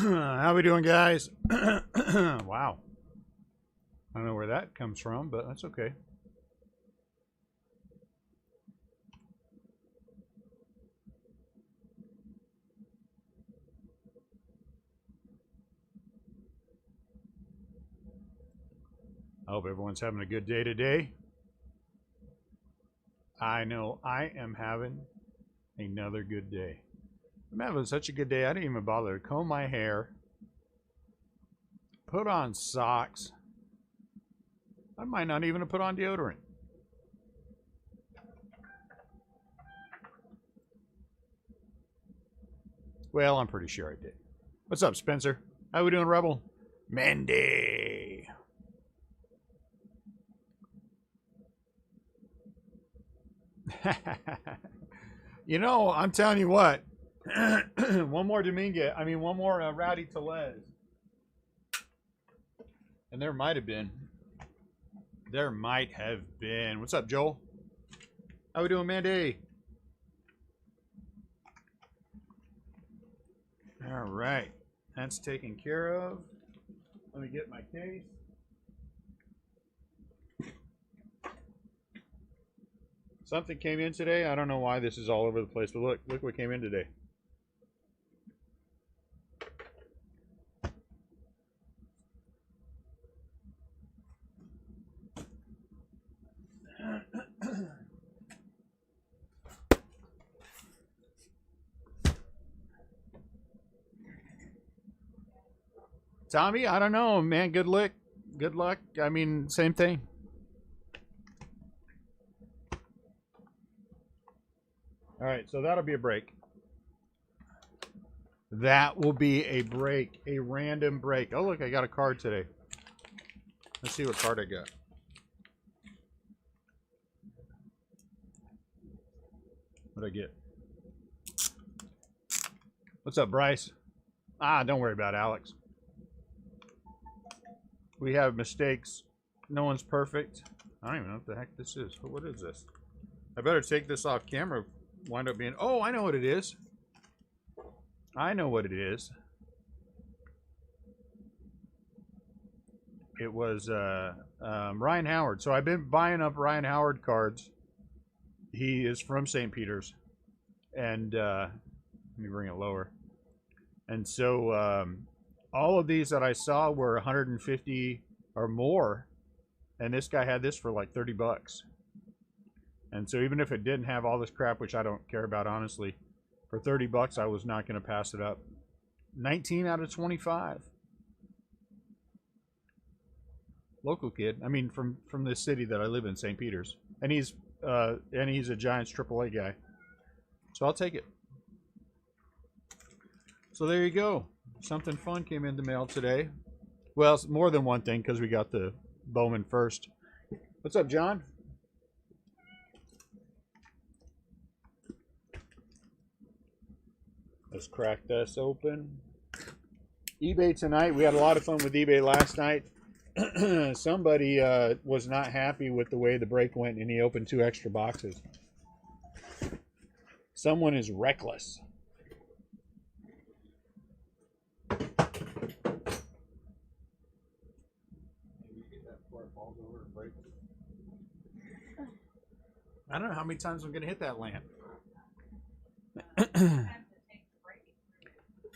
How we doing, guys? Wow. I don't know where that comes from, but that's okay. I hope everyone's having a good day today. I know I am having another good day. I'm having such a good day, I didn't even bother to comb my hair, put on socks. I might not even have put on deodorant. Well, I'm pretty sure I did. What's up, Spencer? How we doing, Rebel? Mandy. You know, I'm telling you what. One more Dominguez. I mean, one more Rowdy Tellez. And there might have been. There might have been. What's up, Joel? How we doing, Mandy? All right. That's taken care of. Let me get my case. Something came in today. I don't know why this is all over the place, but look what came in today. Tommy, I don't know, man. Good luck. Good luck. I mean, same thing. All right, so that'll be a break. That will be a break, a random break. Oh, look, I got a card today. Let's see what card I got. What'd I get? What's up, Bryce? Ah, don't worry about it, Alex. We have mistakes. No one's perfect. I don't even know what the heck this is. What is this? I better take this off camera. Wind up being... Oh, I know what it is. I know what it is. It was Ryan Howard. So I've been buying up Ryan Howard cards. He is from St. Peter's. And let me bring it lower. And so all of these that I saw were 150 or more. And this guy had this for like 30 bucks. And so even if it didn't have all this crap, which I don't care about, honestly, for 30 bucks, I was not going to pass it up. 19 out of 25. Local kid. I mean, from the city that I live in, St. Peter's. And he's a Giants AAA guy. So I'll take it. So there you go. Something fun came in the mail today. Well, it's more than one thing because we got the Bowman first. What's up, John? Let's crack this open. eBay tonight. We had a lot of fun with eBay last night. Somebody was not happy with the way the break went, and he opened 2 extra boxes. Someone is reckless. I don't know how many times I'm going to hit that lamp.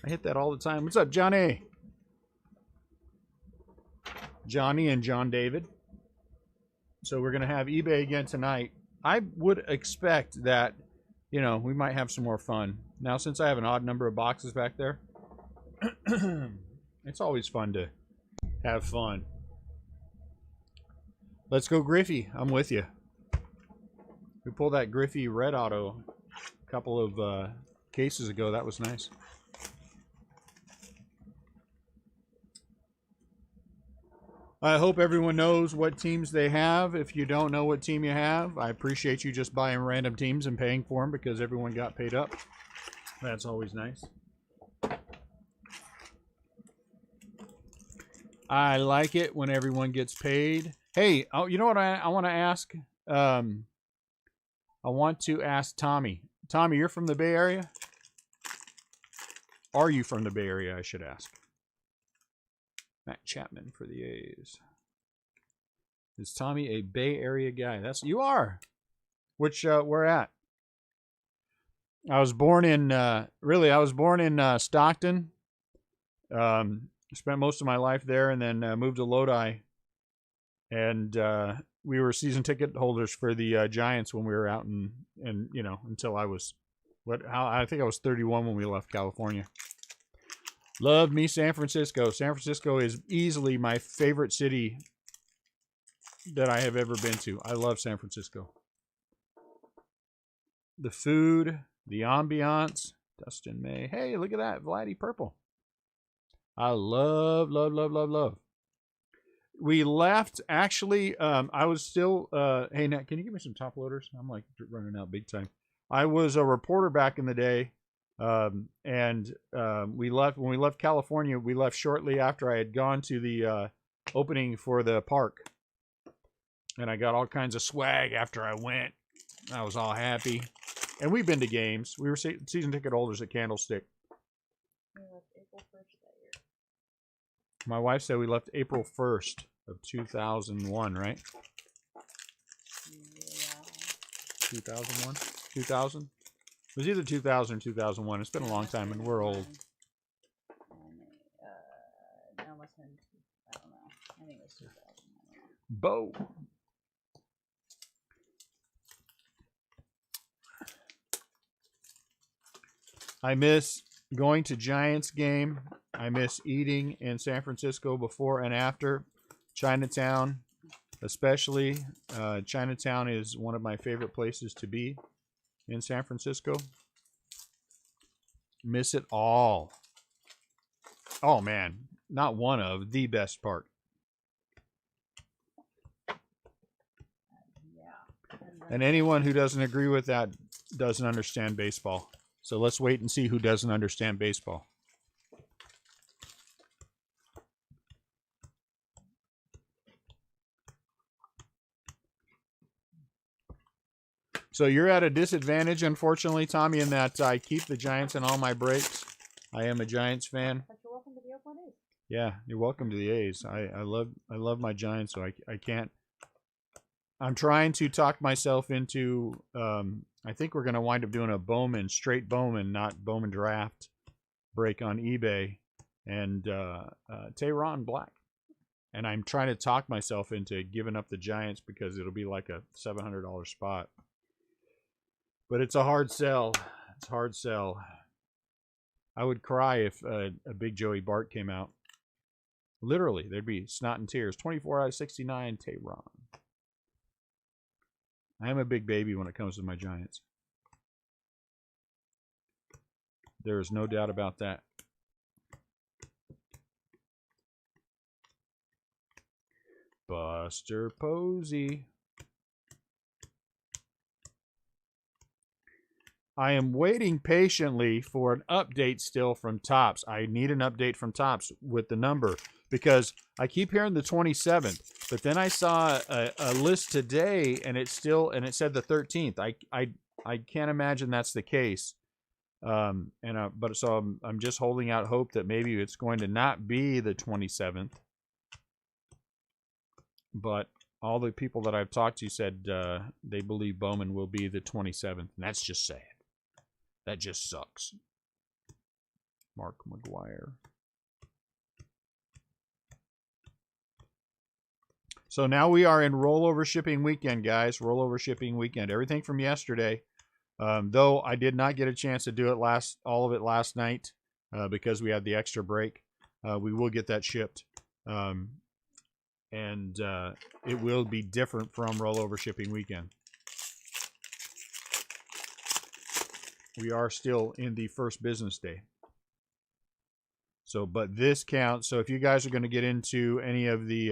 I hit that all the time. What's up, Johnny? Johnny and John David. So we're going to have eBay again tonight. I would expect that, you know, we might have some more fun. Now, since I have an odd number of boxes back there, it's always fun to have fun. Let's go Griffey. I'm with you. We pulled that Griffey red auto a couple of cases ago. That was nice. I hope everyone knows what teams they have. If you don't know what team you have, I appreciate you just buying random teams and paying for them because everyone got paid up. That's always nice. I like it when everyone gets paid. Hey, oh, you know what I want to ask? I want to ask Tommy. Tommy, you're from the Bay Area? are you from the Bay Area, I should ask. Matt Chapman for the A's. Is Tommy a Bay Area guy? You are. Which, where at? I was born in, Stockton. Spent most of my life there and then moved to Lodi. And we were season ticket holders for the Giants when we were out and you know, until I was, I think I was 31 when we left California. Love me San Francisco. San Francisco is easily my favorite city that I have ever been to. I love San Francisco. The food, the ambiance. Dustin May. Hey, look at that. Vladdy Purple. I love, love, love, love, love. We left, actually, I was still, hey, Nat, can you give me some top loaders? I'm like running out big time. I was a reporter back in the day, and we left, when we left California, we left shortly after I had gone to the opening for the park. And I got all kinds of swag after I went. I was all happy. And we've been to games. We were season ticket holders at Candlestick. We left April 1st that year. My wife said we left April 1st of 2001, right? Yeah. 2001? 2000? It was either 2000 or 2001. It's been a long time, and we're old. No, it must have been, I don't know. I think it was 2000. Bo. I miss going to Giants game. I miss eating in San Francisco before and after. Chinatown, especially. Chinatown is one of my favorite places to be in San Francisco. Miss it all. Oh, man. Not one of the best part. Yeah. And anyone who doesn't agree with that doesn't understand baseball. So let's wait and see who doesn't understand baseball. So you're at a disadvantage, unfortunately, Tommy, in that I keep the Giants in all my breaks. I am a Giants fan. But you're welcome to the Oakland A's. Yeah, you're welcome to the A's. I love my Giants, so I can't. I'm trying to talk myself into. I think we're going to wind up doing a Bowman, straight Bowman, not Bowman draft break on eBay, and Tehran Black. And I'm trying to talk myself into giving up the Giants because it'll be like a $700 spot. But it's a hard sell. It's a hard sell. I would cry if a big Joey Bart came out. Literally, there'd be snot and tears. 24 out of 69, Tehran. I am a big baby when it comes to my Giants. There is no doubt about that. Buster Posey. I am waiting patiently for an update still from Topps. I need an update from Topps with the number because I keep hearing the 27th, but then I saw a list today and it said the 13th. I can't imagine that's the case. But so I'm just holding out hope that maybe it's going to not be the 27th. But all the people that I've talked to said they believe Bowman will be the 27th, and that's just sad. That just sucks. Mark McGwire. So now we are in rollover shipping weekend, guys. Rollover shipping weekend. Everything from yesterday. Though I did not get a chance to do it all of it last night because we had the extra break. We will get that shipped. And it will be different from rollover shipping weekend. We are still in the first business day. So, but this counts. So if you guys are going to get into any of the,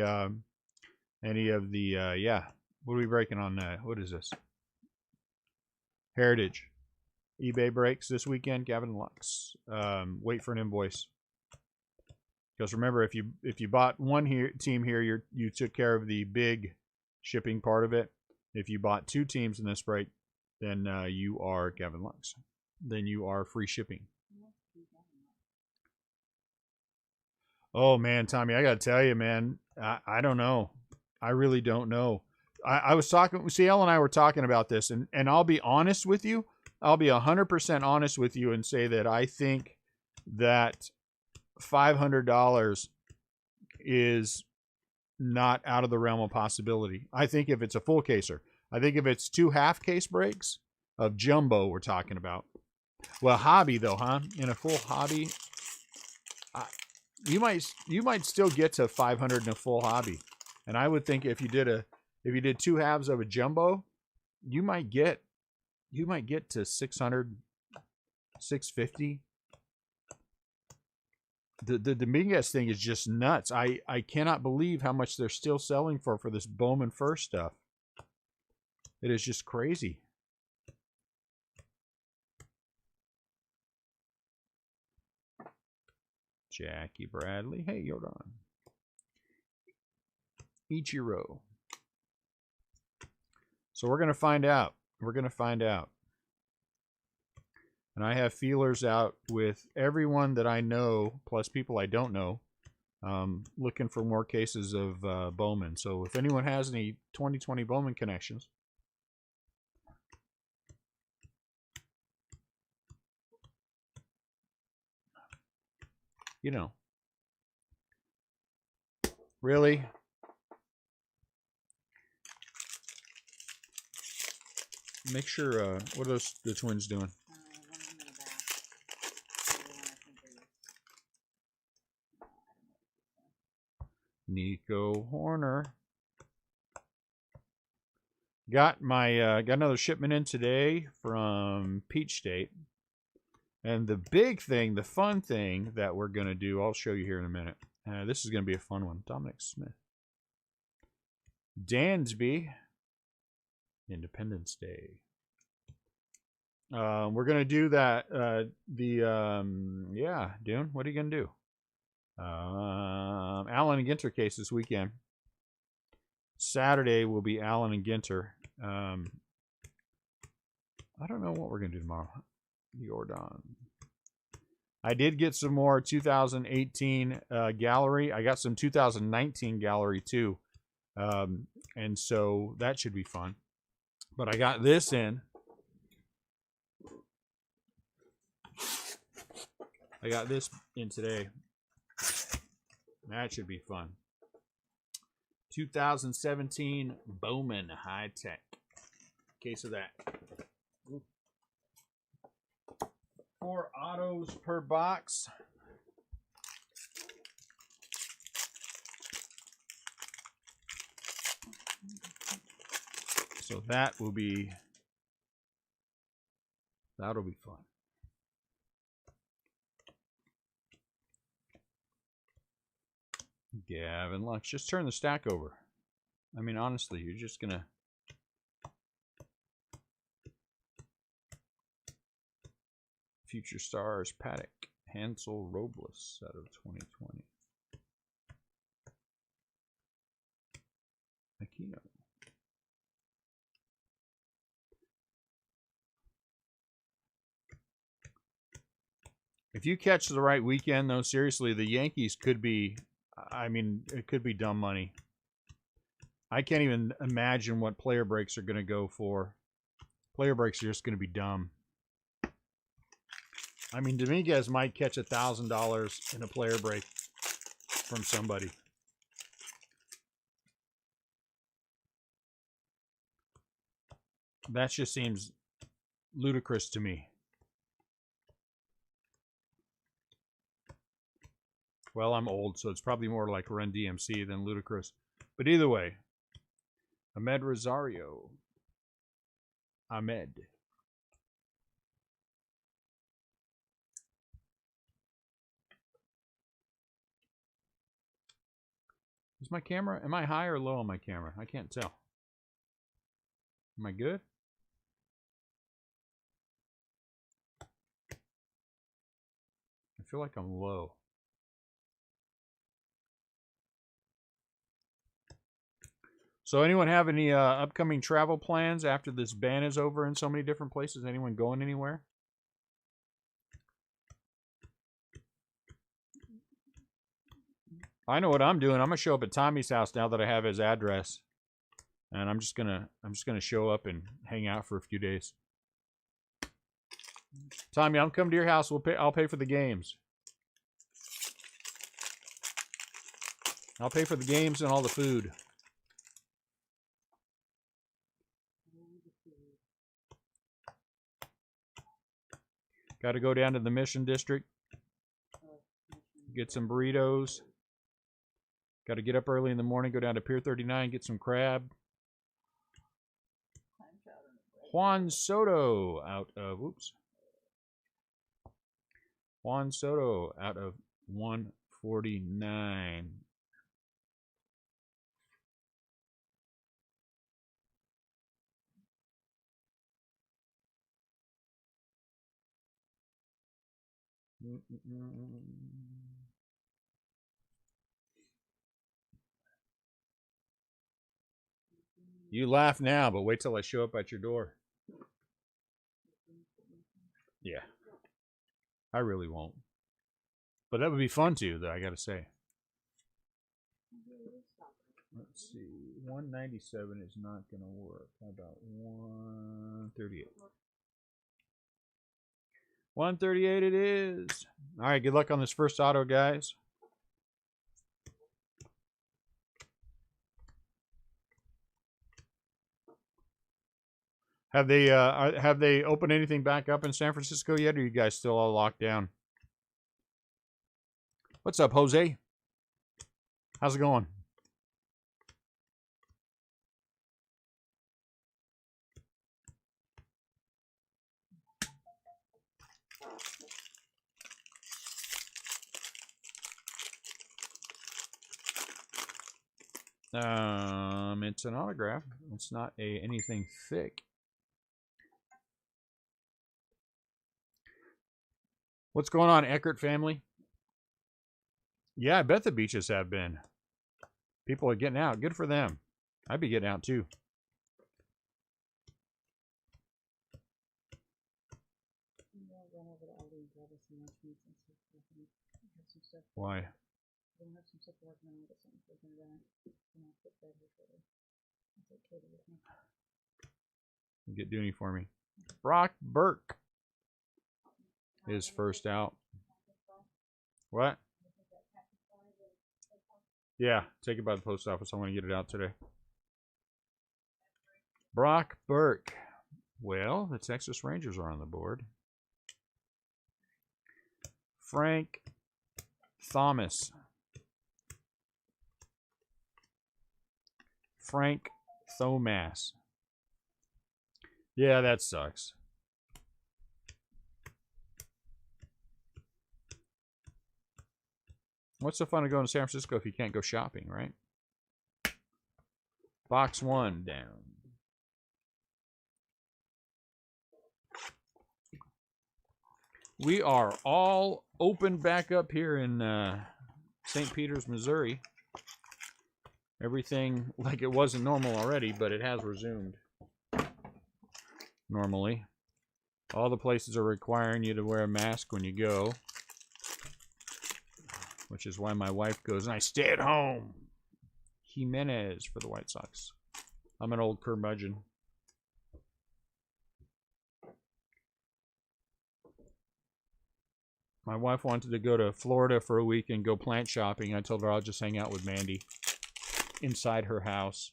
yeah, what are we breaking on? What is this? Heritage. eBay breaks this weekend. Gavin Lux. Wait for an invoice. Because remember, if you bought one team here, you took care of the big shipping part of it. If you bought two teams in this break, then you are Gavin Lux. Then you are free shipping. Oh man, Tommy, I got to tell you, man, I don't know. I really don't know. I was talking, CL and I were talking about this, and I'll be honest with you. I'll be 100% honest with you and say that I think that $500 is not out of the realm of possibility. I think if it's a full caser, I think if it's 2 half case breaks of jumbo, we're talking about. Well, hobby though, huh? In a full hobby, you might still get to 500 in a full hobby, and I would think if you did 2 halves of a jumbo, you might get to 600, 650. The Dominguez thing is just nuts. I cannot believe how much they're still selling for this Bowman First stuff. It is just crazy. Jackie Bradley. Hey, Yordan. Ichiro. So we're going to find out. We're going to find out. And I have feelers out with everyone that I know, plus people I don't know, looking for more cases of Bowman. So if anyone has any 2020 Bowman connections, you know, really? Make sure, what are the Twins doing? Nico Horner. Got my got another shipment in today from Peach State. And the big thing, the fun thing that we're going to do, I'll show you here in a minute. This is going to be a fun one. Dominic Smith. Dansby. Independence Day. We're going to do that. Yeah, Dune, what are you going to do? Allen and Ginter case this weekend. Saturday will be Allen and Ginter. I don't know what we're going to do tomorrow. Yordan. I did get some more 2018 gallery. I got some 2019 gallery too. And so that should be fun. But I got this in. I got this in today. That should be fun. 2017 Bowman High Tech. Case of that. 4 autos per box. So that'll be fun. Gavin Lux, just turn the stack over. I mean, honestly, you're just gonna Future Stars, Paddock, Hansel Robles out of 2020. Aquino. If you catch the right weekend, though, seriously, the Yankees could be, I mean, it could be dumb money. I can't even imagine what player breaks are going to go for. Player breaks are just going to be dumb. I mean, Dominguez might catch $1,000 in a player break from somebody. That just seems ludicrous to me. Well, I'm old, so it's probably more like Run DMC than ludicrous. But either way, Ahmed Rosario. Ahmed. Is my camera, am I high or low on my camera? I can't tell. Am I good? I feel like I'm low. So anyone have any upcoming travel plans after this ban is over in so many different places? Anyone going anywhere? I know what I'm doing. I'm gonna show up at Tommy's house now that I have his address, and I'm just gonna show up and hang out for a few days. Tommy, I'm coming to your house. I'll pay for the games. I'll pay for the games and all the food. Got to go down to the Mission District. Get some burritos. Got to get up early in the morning, go down to Pier 39, get some crab. Juan Soto out of, Juan Soto out of 149. You laugh now, but wait till I show up at your door. Yeah. I really won't. But that would be fun too, though, I gotta say. Let's see. 197 is not gonna work. How about 138? 138 it is. All right, good luck on this first auto, guys. Have they opened anything back up in San Francisco yet, or are you guys still all locked down? What's up, Jose? How's it going? It's an autograph. It's not anything thick. What's going on, Eckert family? Yeah, I bet the beaches have been. People are getting out. Good for them. I'd be getting out too. Why? Get Dooney for me. Brock Burke is first out. What? Yeah, take it by the post office. I want to get it out today. Brock Burke. Well, the Texas Rangers are on the board. Frank Thomas. Frank Thomas. Yeah, that sucks. What's the fun of going to San Francisco if you can't go shopping, right? Box 1 down. We are all open back up here in St. Peters, Missouri. Everything like it wasn't normal already, but it has resumed normally. All the places are requiring you to wear a mask when you go, which is why my wife goes, and I stay at home. Jimenez for the White Sox. I'm an old curmudgeon. My wife wanted to go to Florida for a week and go plant shopping. I told her I'll just hang out with Mandy inside her house.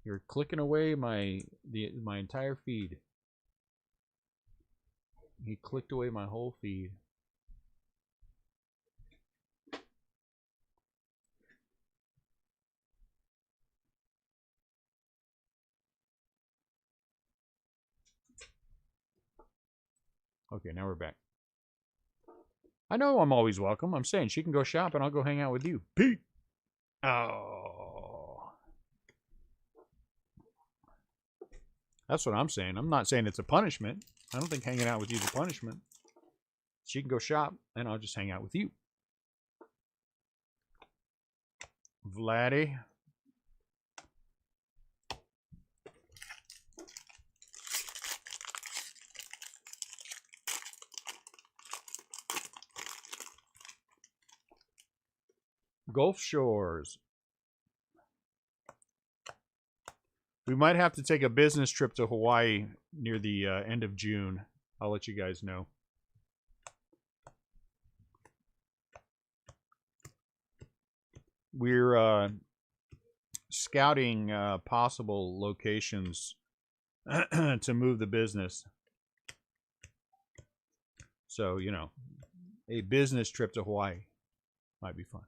You're clicking away my entire feed. He clicked away my whole feed. Okay, now we're back. I know I'm always welcome. I'm saying she can go shop and I'll go hang out with you. Pete. Oh. That's what I'm saying. I'm not saying it's a punishment. I don't think hanging out with you is a punishment. She can go shop and I'll just hang out with you. Vladdy. Gulf Shores. We might have to take a business trip to Hawaii near the end of June. I'll let you guys know. We're scouting possible locations to move the business. So, you know, a business trip to Hawaii might be fun.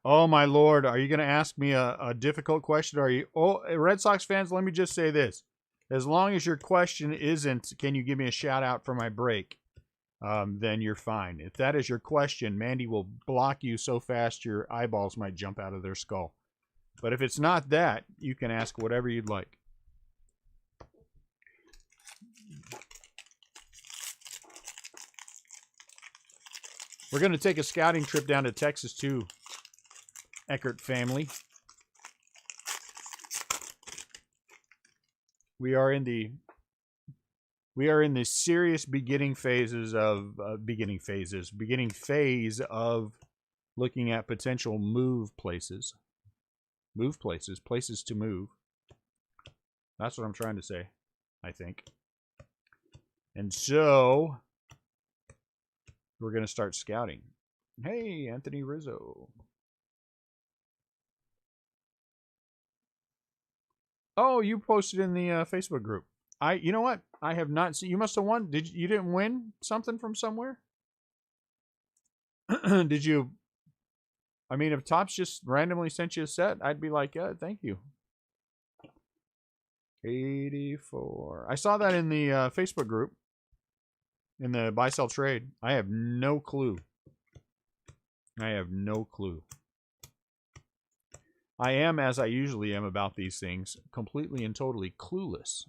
Oh, my Lord. Are you going to ask me a difficult question? Are you? Oh, Red Sox fans, let me just say this. As long as your question isn't, can you give me a shout out for my break? Then you're fine. If that is your question, Mandy will block you so fast your eyeballs might jump out of their skull. But if it's not that, you can ask whatever you'd like. We're going to take a scouting trip down to Texas too, Eckert family. We are in the serious beginning phase of looking at potential places to move. That's what I'm trying to say, I think. And so we're going to start scouting. Hey, Anthony Rizzo. Oh, you posted in the Facebook group. You know what? I have not seen. You must have won. You didn't win something from somewhere? Did you? I mean, if Topps just randomly sent you a set, I'd be like, yeah, thank you. 84. I saw that in the Facebook group. In the buy sell trade. I have no clue. I am, as I usually am about these things, completely and totally clueless.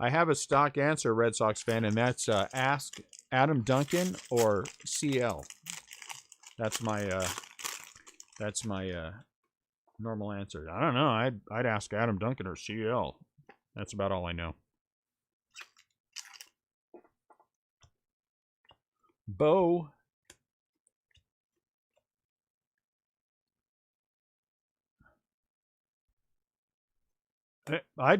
I have a stock answer, Red Sox fan, and that's ask Adam Duncan or CL. That's my normal answer. I don't know. I'd ask Adam Duncan or CL. That's about all I know. Bo. I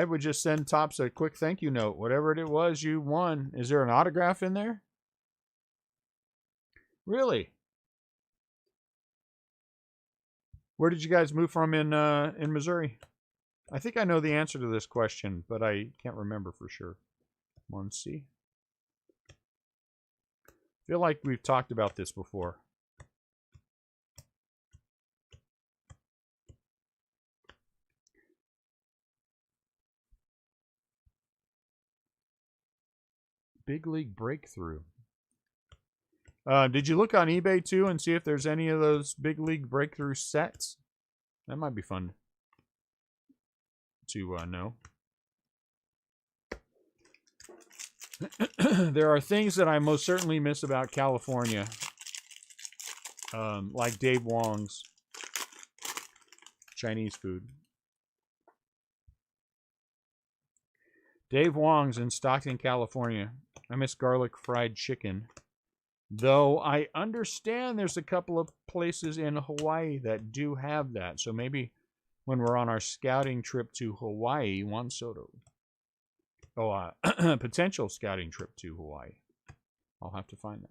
would just send Topps a quick thank you note. Whatever it was you won. Is there an autograph in there? Really? Where did you guys move from in Missouri? I think I know the answer to this question, but I can't remember for sure. Muncie. Feel like we've talked about this before. Big League Breakthrough. Did you look on eBay too and see if there's any of those Big League Breakthrough sets? That might be fun to know. There are things that I most certainly miss about California, like Dave Wong's Chinese food. Dave Wong's in Stockton, California. I miss garlic fried chicken. Though I understand there's a couple of places in Hawaii that do have that. So maybe when we're on our scouting trip to Hawaii, Juan Soto. Oh, potential scouting trip to Hawaii. I'll have to find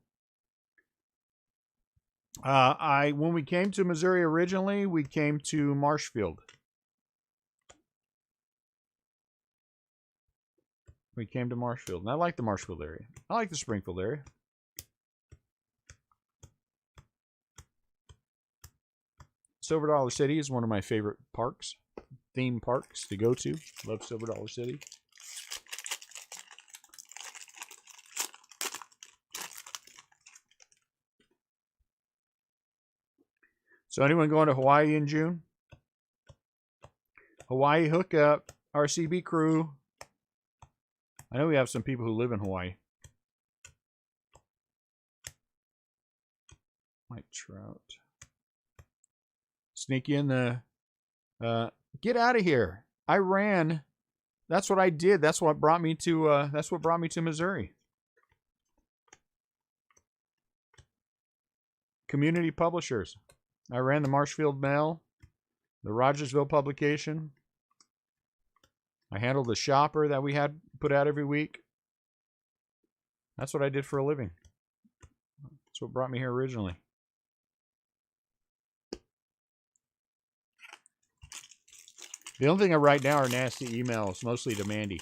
that. When we came to Missouri originally, we came to Marshfield. And I like the Marshfield area. I like the Springfield area. Silver Dollar City is one of my favorite parks, theme parks to go to. Love Silver Dollar City. So anyone going to Hawaii in June? Hawaii hookup, RCB crew. I know we have some people who live in Hawaii. Mike Trout. Sneak in the... get out of here. I ran. That's what I did. That's what brought me to. That's what brought me to Missouri. Community publishers. I ran the Marshfield Mail, the Rogersville publication. I handled the shopper that we had put out every week. That's what I did for a living. That's what brought me here originally. The only thing I write now are nasty emails, mostly to Mandy.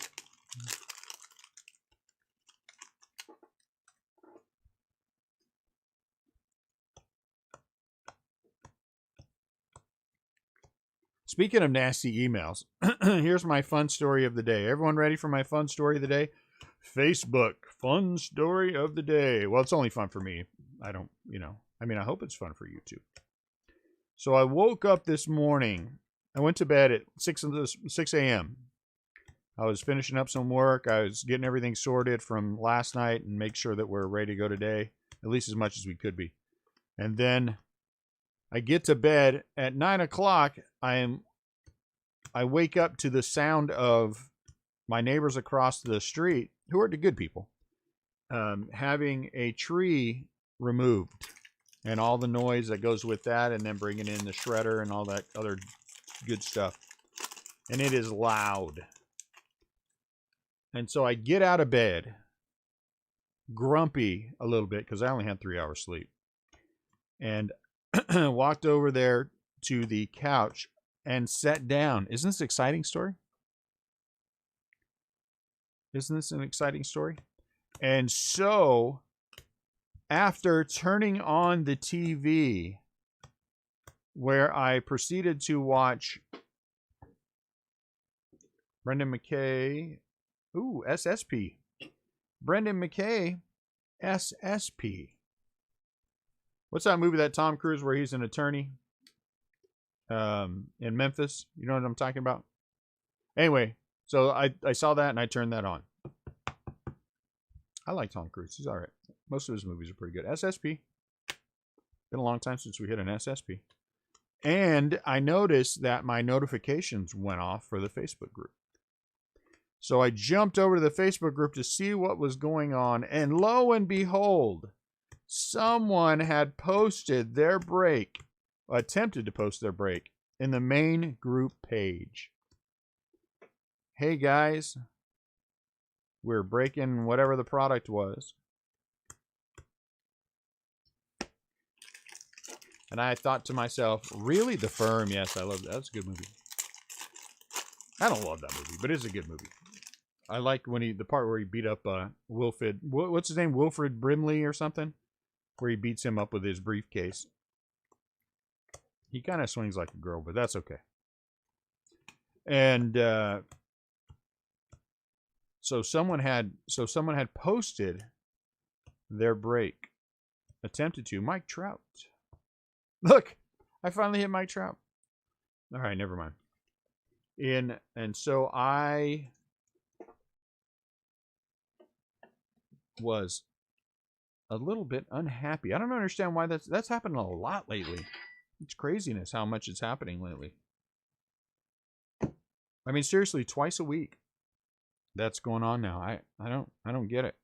Speaking of nasty emails, here's my fun story of the day. Everyone ready for my fun story of the day? Facebook, fun story of the day. Well, it's only fun for me. I don't, I hope it's fun for you too. So I woke up this morning. I went to bed at 6 a.m. I was finishing up some work. I was getting everything sorted from last night and make sure that we're ready to go today, at least as much as we could be. And then I get to bed at 9 o'clock. I wake up to the sound of my neighbors across the street, who are the good people, having a tree removed and all the noise that goes with that, and then bringing in the shredder and all that other good stuff. And it is loud. And so I get out of bed, grumpy a little bit because I only had 3 hours sleep, and walked over there to the couch and sat down. Isn't this an exciting story? Isn't this an exciting story? And so, after turning on the TV, where I proceeded to watch Brendan McKay, SSP. Brendan McKay, SSP. What's that movie that Tom Cruise where he's an attorney in Memphis? You know what I'm talking about? Anyway, so I saw that and I turned that on. I like Tom Cruise. He's all right. Most of his movies are pretty good. SSP. Been a long time since we hit an SSP. And I noticed that my notifications went off for the Facebook group. So I jumped over to the Facebook group to see what was going on. And lo and behold, someone had posted their break, attempted to post their break, in the main group page. Hey guys, we're breaking whatever the product was. And I thought to myself, really? The Firm? Yes, I love that. That's a good movie. I don't love that movie, but it's a good movie. I like when the part where he beat up Wilfred. What's his name? Wilfred Brimley or something? Where he beats him up with his briefcase. He kind of swings like a girl, but that's okay. And so someone had posted their break. Attempted to. Mike Trout. Look, I finally hit Mike Trout. All right, never mind. And so I was a little bit unhappy. I don't understand why that's happened a lot lately. It's craziness how much it's happening lately. I mean, seriously, twice a week. That's going on now. I don't get it.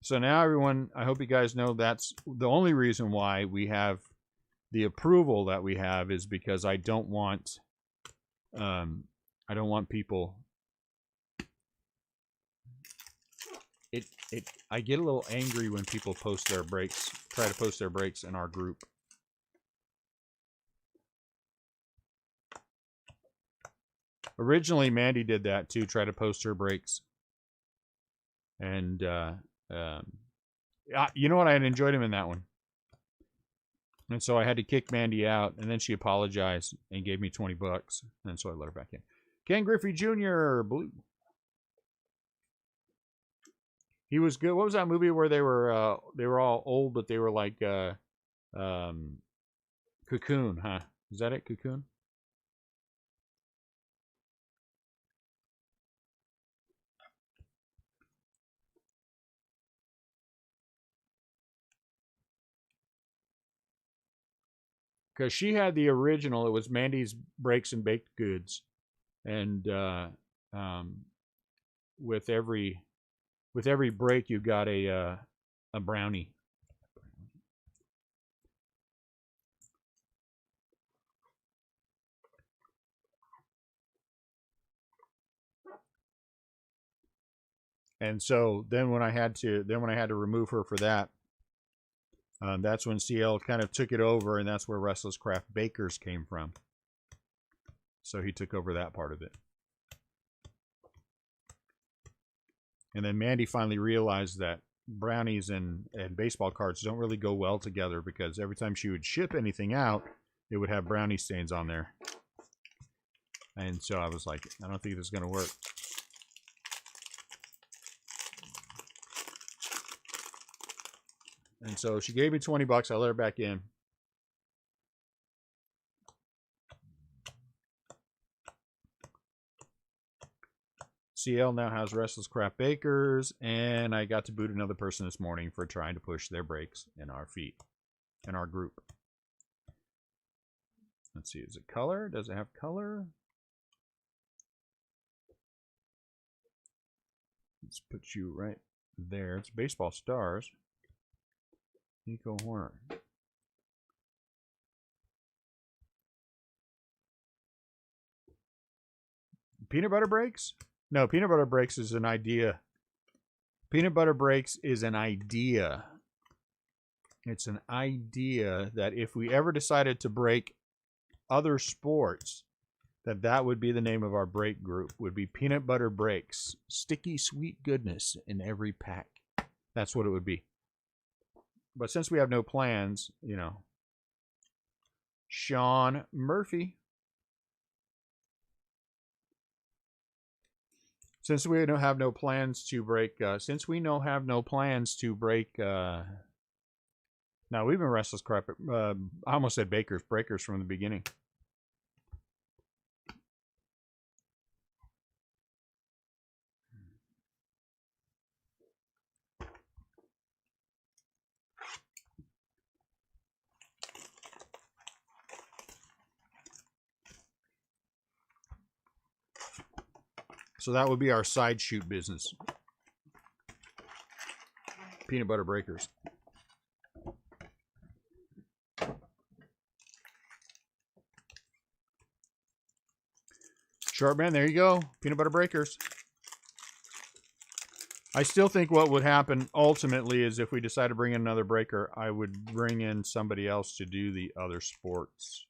So now everyone, I hope you guys know that's the only reason why we have the approval that we have is because I don't want people. I get a little angry when people post their breaks, try to post their breaks in our group. Originally, Mandy did that too, try to post her breaks. And you know what? I had enjoyed him in that one. And so I had to kick Mandy out, and then she apologized and gave me $20, and so I let her back in. Ken Griffey Jr., Blue. He was good. What was that movie where they were all old, but they were like Cocoon, huh? Is that it, Cocoon? because she had the original. It was Mandy's Breaks and Baked Goods, and with every break you got a brownie. And so then when I had to remove her for that, that's when CL kind of took it over, and that's where Restlesscraft Breakers came from. So he took over that part of it. And then Mandy finally realized that brownies and baseball cards don't really go well together, because every time she would ship anything out, it would have brownie stains on there. And so I was like, I don't think this is going to work. And so she gave me $20. I let her back in. CL now has Restlesscraft Breakers, and I got to boot another person this morning for trying to push their brakes in our feet, in our group. Let's see, is it color? Does it have color? Let's put you right there. It's Baseball Stars. Nico Horner. Peanut Butter Breaks? No, Peanut Butter Breaks is an idea. Peanut Butter Breaks is an idea. It's an idea that if we ever decided to break other sports, that would be the name of our break group, would be Peanut Butter Breaks. Sticky sweet goodness in every pack. That's what it would be. But since we have no plans, you know. Sean Murphy. Since we don't have no plans to break, now we've been Restlesscraft. I almost said Breakers from the beginning. So that would be our side shoot business. Peanut Butter Breakers. Sharp man, there you go. Peanut Butter Breakers. I still think what would happen ultimately is if we decide to bring in another breaker, I would bring in somebody else to do the other sports.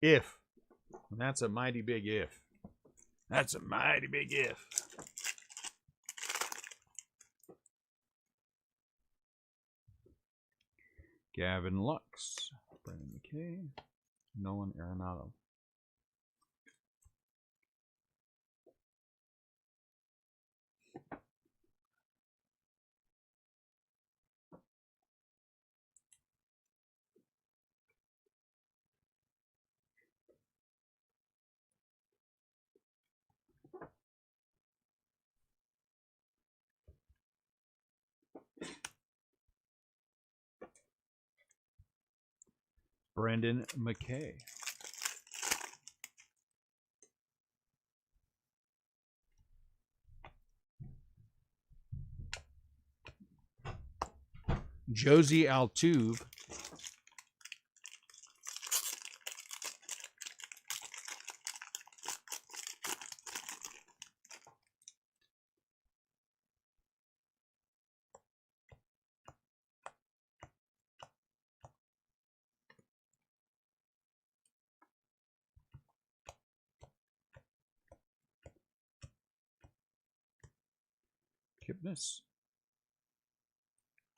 If. And that's a mighty big if. That's a mighty big if. Gavin Lux. Brandon McKay. Nolan Arenado. Brandon McKay. Josie Altuve. Kipnis.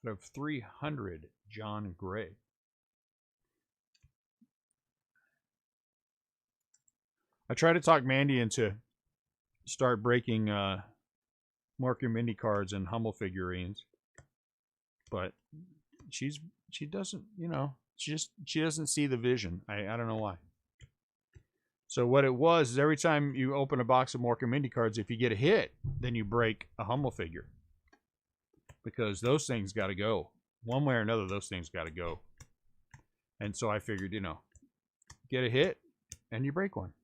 Out of 300, John Gray. I try to talk Mandy into start breaking Morky Mindy cards and Hummel figurines, but she doesn't, you know, she doesn't see the vision. I don't know why. So what it was is every time you open a box of Mork and Mindy cards, if you get a hit, then you break a Hummel figure. Because those things got to go. One way or another, those things got to go. And so I figured, you know, get a hit and you break one.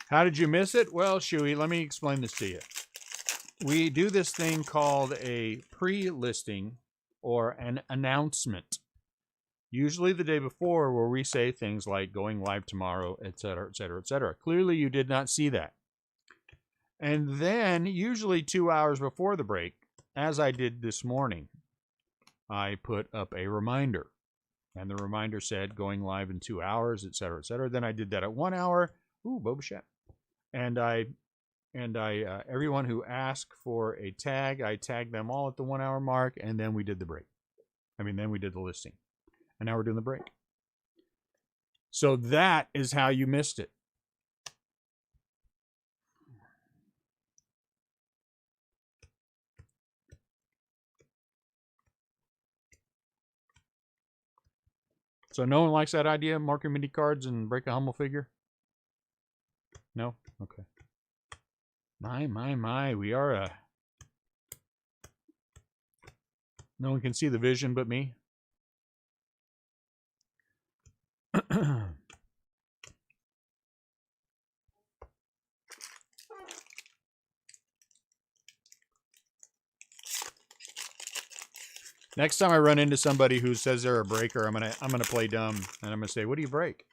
How did you miss it? Well, Shuey, let me explain this to you. We do this thing called a pre-listing or an announcement. Usually the day before, where we say things like going live tomorrow, etc., etc., etc. Clearly you did not see that. And then, usually 2 hours before the break, as I did this morning, I put up a reminder. And the reminder said going live in 2 hours, etc., etc. Then I did that at 1 hour. Ooh, Boba Chat. And I everyone who asked for a tag, I tagged them all at the 1 hour mark, and then we did the break. Then we did the listing. And now we're doing the break. So that is how you missed it. So no one likes that idea, Mork and Mindy cards and break a Hummel figure? No? Okay. My. We are a... No one can see the vision but me. Next time I run into somebody who says they're a breaker, I'm gonna play dumb and I'm gonna say, "What do you break?"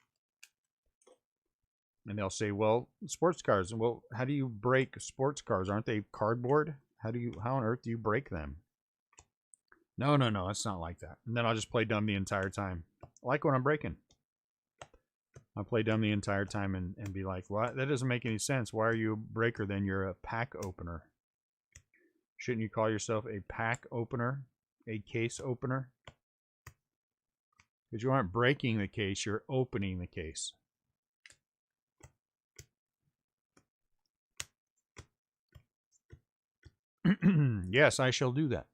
And they'll say, "Well, sports cars." Well, how do you break sports cars? Aren't they cardboard? How on earth do you break them? No, it's not like that. And then I'll just play dumb the entire time. I like when I'm breaking. I'll play dumb the entire time and be like, "What? That doesn't make any sense. Why are you a breaker then? You're a pack opener. Shouldn't you call yourself a pack opener? A case opener?" Because you aren't breaking the case, you're opening the case. Yes, I shall do that.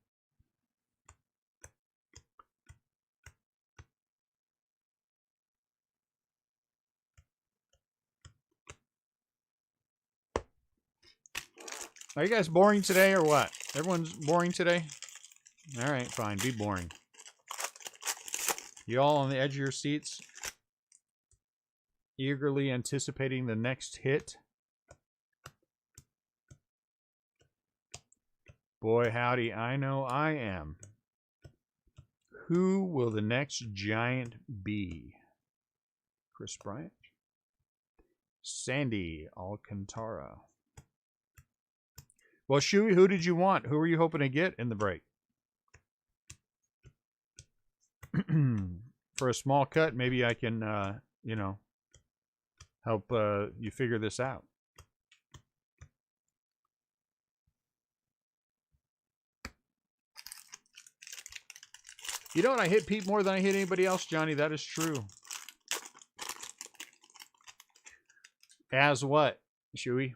Are you guys boring today or what? Everyone's boring today? All right, fine. Be boring. You all on the edge of your seats, eagerly anticipating the next hit? Boy, howdy, I know I am. Who will the next giant be? Chris Bryant? Sandy Alcantara. Well, Shuey, who did you want? Who were you hoping to get in the break? For a small cut, maybe I can, you know, help you figure this out. You know what? I hit Pete more than I hit anybody else, Johnny. That is true. As what, Shuey?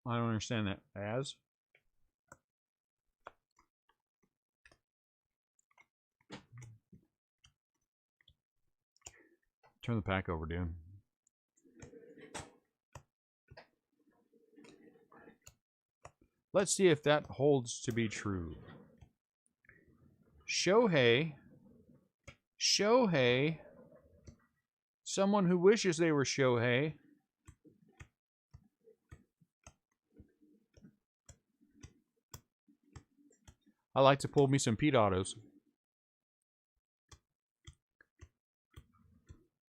I don't understand that. As? Turn the pack over, dude. Let's see if that holds to be true. Shohei. Someone who wishes they were Shohei. I like to pull me some Pete autos.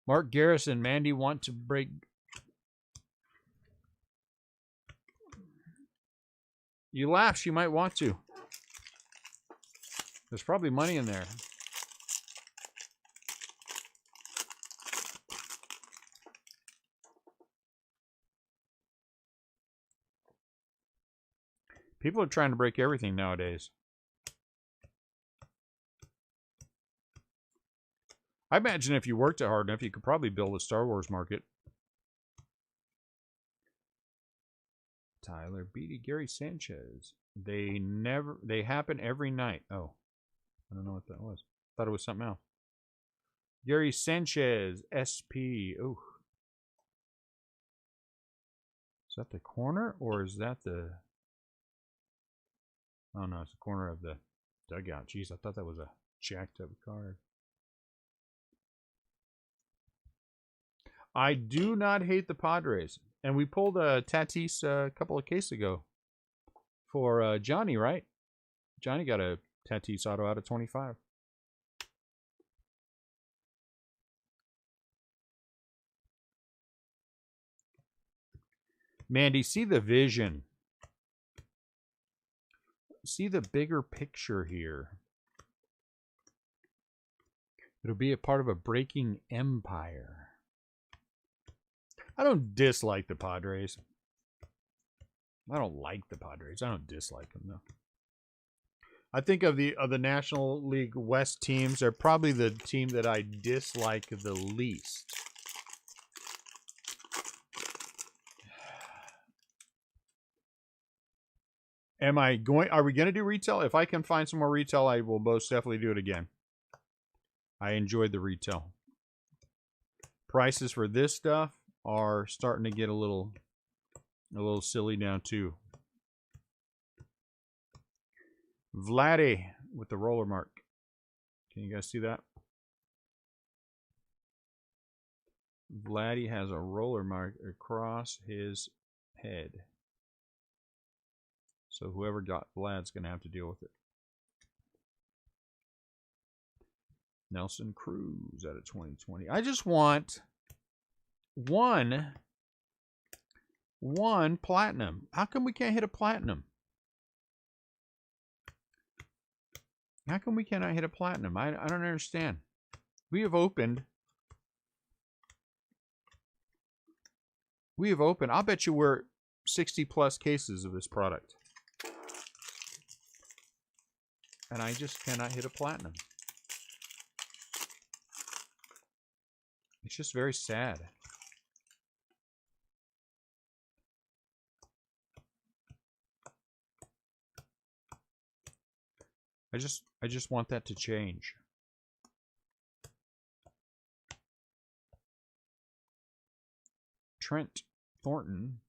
Mark Garrison, Mandy want to break. You laugh, she might want to. There's probably money in there. People are trying to break everything nowadays. I imagine if you worked it hard enough, you could probably build a Star Wars market. Tyler Beatty, Gary Sanchez. They happen every night. Oh, I don't know what that was. Thought it was something else. Gary Sanchez, SP. Ooh. Is that the corner or is that the... Oh no, it's the corner of the dugout. Jeez, I thought that was a jacked up card. I do not hate the Padres. And we pulled a Tatis a couple of cases ago for Johnny, right? Johnny got a Tatis auto out of 25. Mandy, see the vision. See the bigger picture here. It'll be a part of a breaking empire. I don't dislike the Padres. I don't like the Padres. I don't dislike them, though. I think of the National League West teams, they're probably the team that I dislike the least. Are we going to do retail? If I can find some more retail, I will most definitely do it again. I enjoyed the retail. Prices for this stuff are starting to get a little silly now too. Vladdy with the roller mark. Can you guys see that? Vladdy has a roller mark across his head. So whoever got Vlad's going to have to deal with it. Nelson Cruz out of 2020. I just want one platinum. How come we can't hit a platinum? How come we cannot hit a platinum? I don't understand. We have opened. I'll bet you we're 60 plus cases of this product. And I just cannot hit a platinum. It's just very sad. I just want that to change. Trent Thornton.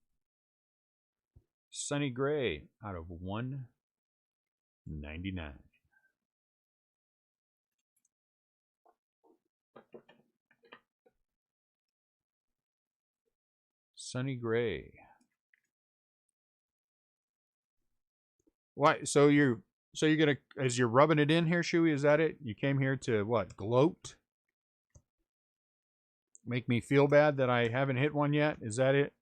Sonny Gray out of 199. Sonny Gray. Why? So you're gonna, as you're rubbing it in here, Shuey, is that it? You came here to what? Gloat? Make me feel bad that I haven't hit one yet? Is that it?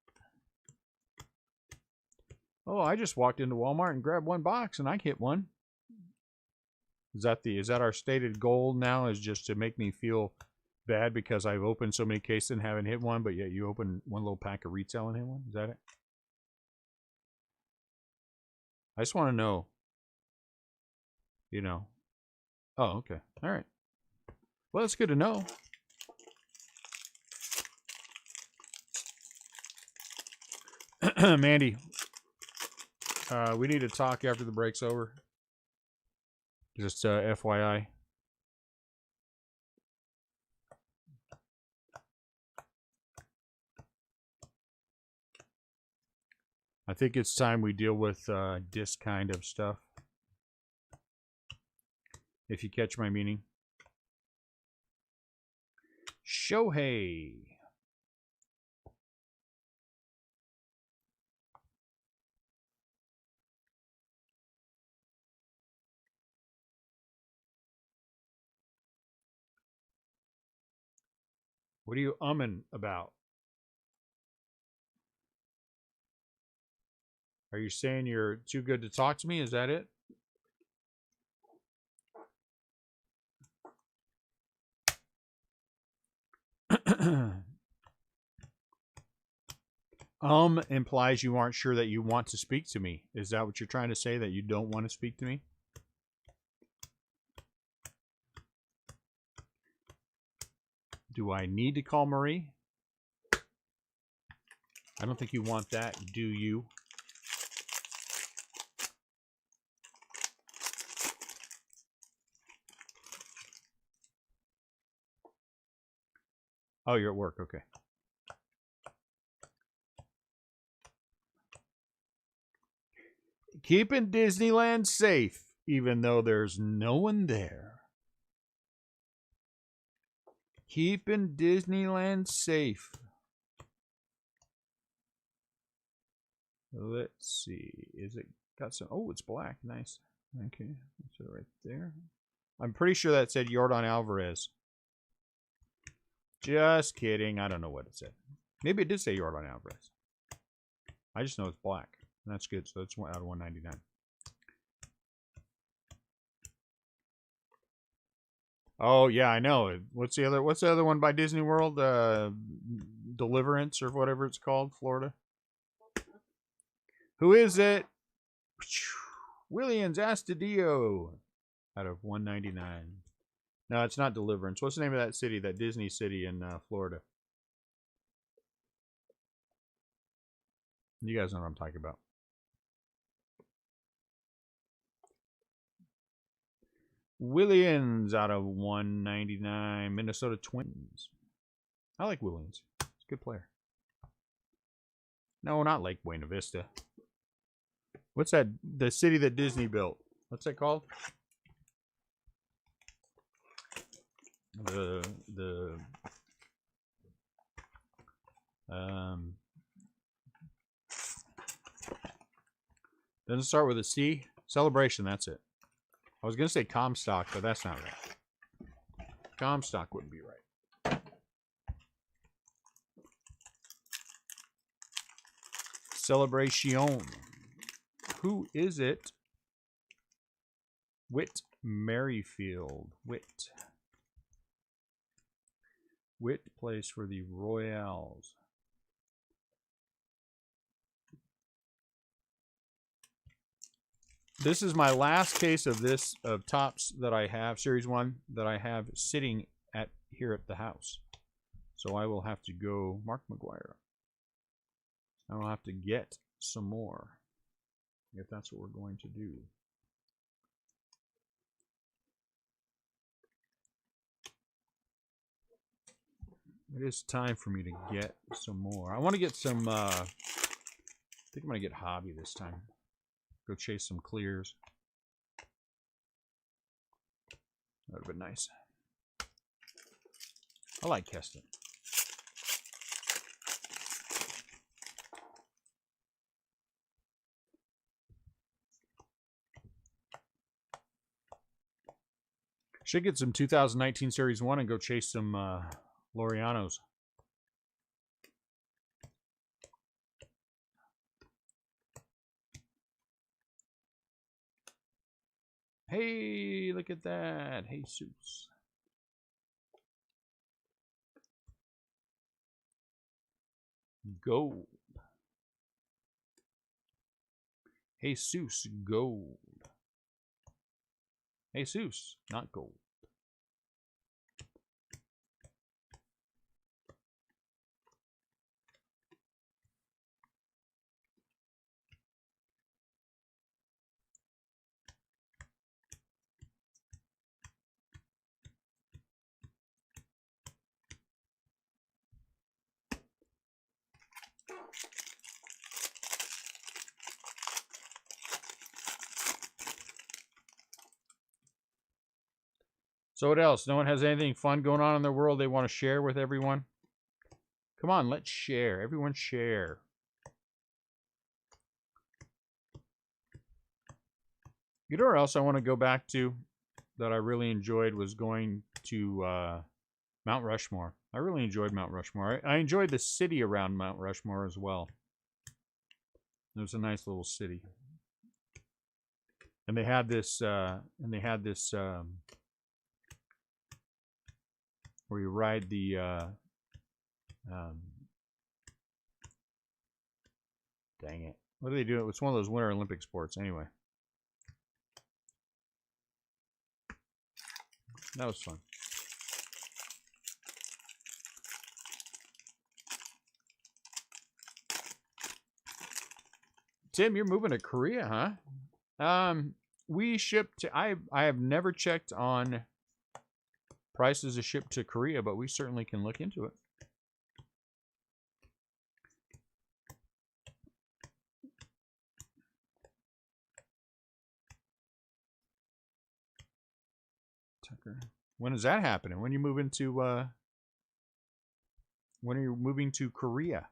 Oh, I just walked into Walmart and grabbed one box and I hit one. Is that our stated goal now? Is just to make me feel bad because I've opened so many cases and haven't hit one, but yet you open one little pack of retail and hit one? Is that it? I just want to know. You know. Oh, okay. All right. Well, it's good to know. Mandy, we need to talk after the break's over. Just FYI. I think it's time we deal with this kind of stuff. If you catch my meaning. Shohei. What are you umming about? Are you saying you're too good to talk to me? Is that it? Implies you aren't sure that you want to speak to me. Is that what you're trying to say, that you don't want to speak to me? Do I need to call Marie? I don't think you want that, do you? Oh, you're at work. Okay. Keeping Disneyland safe, even though there's no one there. Keeping Disneyland safe. Let's see. Is it got some? Oh, it's black. Nice. Okay. That's it right there. I'm pretty sure that said Yordan Alvarez. Just kidding. I don't know what it said. Maybe it did say Yordan Alvarez. I just know it's black. And that's good. So that's one out of 199. Oh yeah, I know. What's the other one by Disney World? Deliverance or whatever it's called, Florida. Who is it? Williams Astudillo out of 199. No, it's not Deliverance. What's the name of that city? That Disney city in Florida. You guys know what I'm talking about. Williams out of 199. Minnesota Twins. I like Williams. He's a good player. No, not Lake Buena Vista. What's that? The city that Disney built. What's that called? Doesn't start with a C. Celebration, that's it. I was going to say Comstock, but that's not right. Comstock wouldn't be right. Celebration. Who is it? Whit Merrifield. Whit plays for the Royals. This is my last case of Topps that I have, Series 1, that I have sitting here at the house. So I will have to go, Mark McGwire. I will have to get some more, if that's what we're going to do. It is time for me to get some more. I want to get some, I think I'm going to get Hobby this time. Go chase some clears. That would have been nice. I like Keston. Should get some 2019 Series 1 and go chase some Laureanos. Hey, look at that. Jesus. Gold. Jesus, gold. Jesus, not gold. So what else? No one has anything fun going on in their world they want to share with everyone? Come on, let's share. Everyone share. You know where else I want to go back to that I really enjoyed was going to Mount Rushmore. I really enjoyed Mount Rushmore. I enjoyed the city around Mount Rushmore as well. It was a nice little city. And they had this where you ride the dang it. What do they do? It's one of those Winter Olympic sports anyway. That was fun. Tim, you're moving to Korea, huh? We ship to I have never checked on prices of ship to Korea, but we certainly can look into it. Parker. When is that happening? When you move into when are you moving to Korea?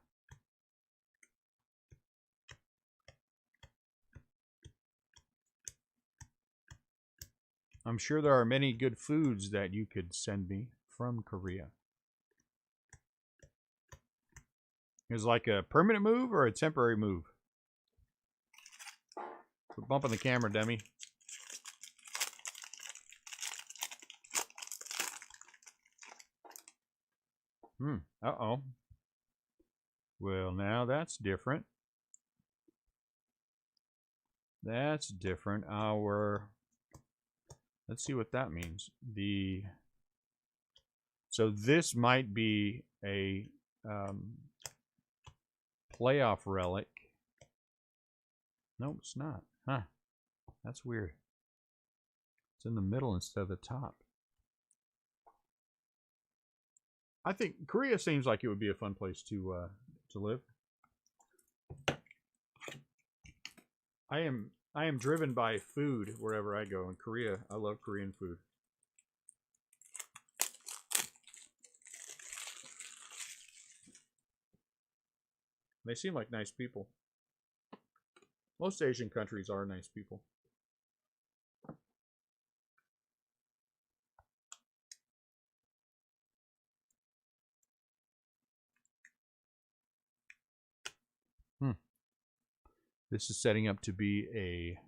I'm sure there are many good foods that you could send me from Korea. Is it like a permanent move or a temporary move? Quit bumping the camera, Demi. Uh-oh. Well, now that's different. That's different. Let's see what that means. So this might be a playoff relic. Nope, it's not. Huh. That's weird. It's in the middle instead of the top. I think Korea seems like it would be a fun place to live. I am driven by food wherever I go. In Korea, I love Korean food. They seem like nice people. Most Asian countries are nice people. This is setting up to be a...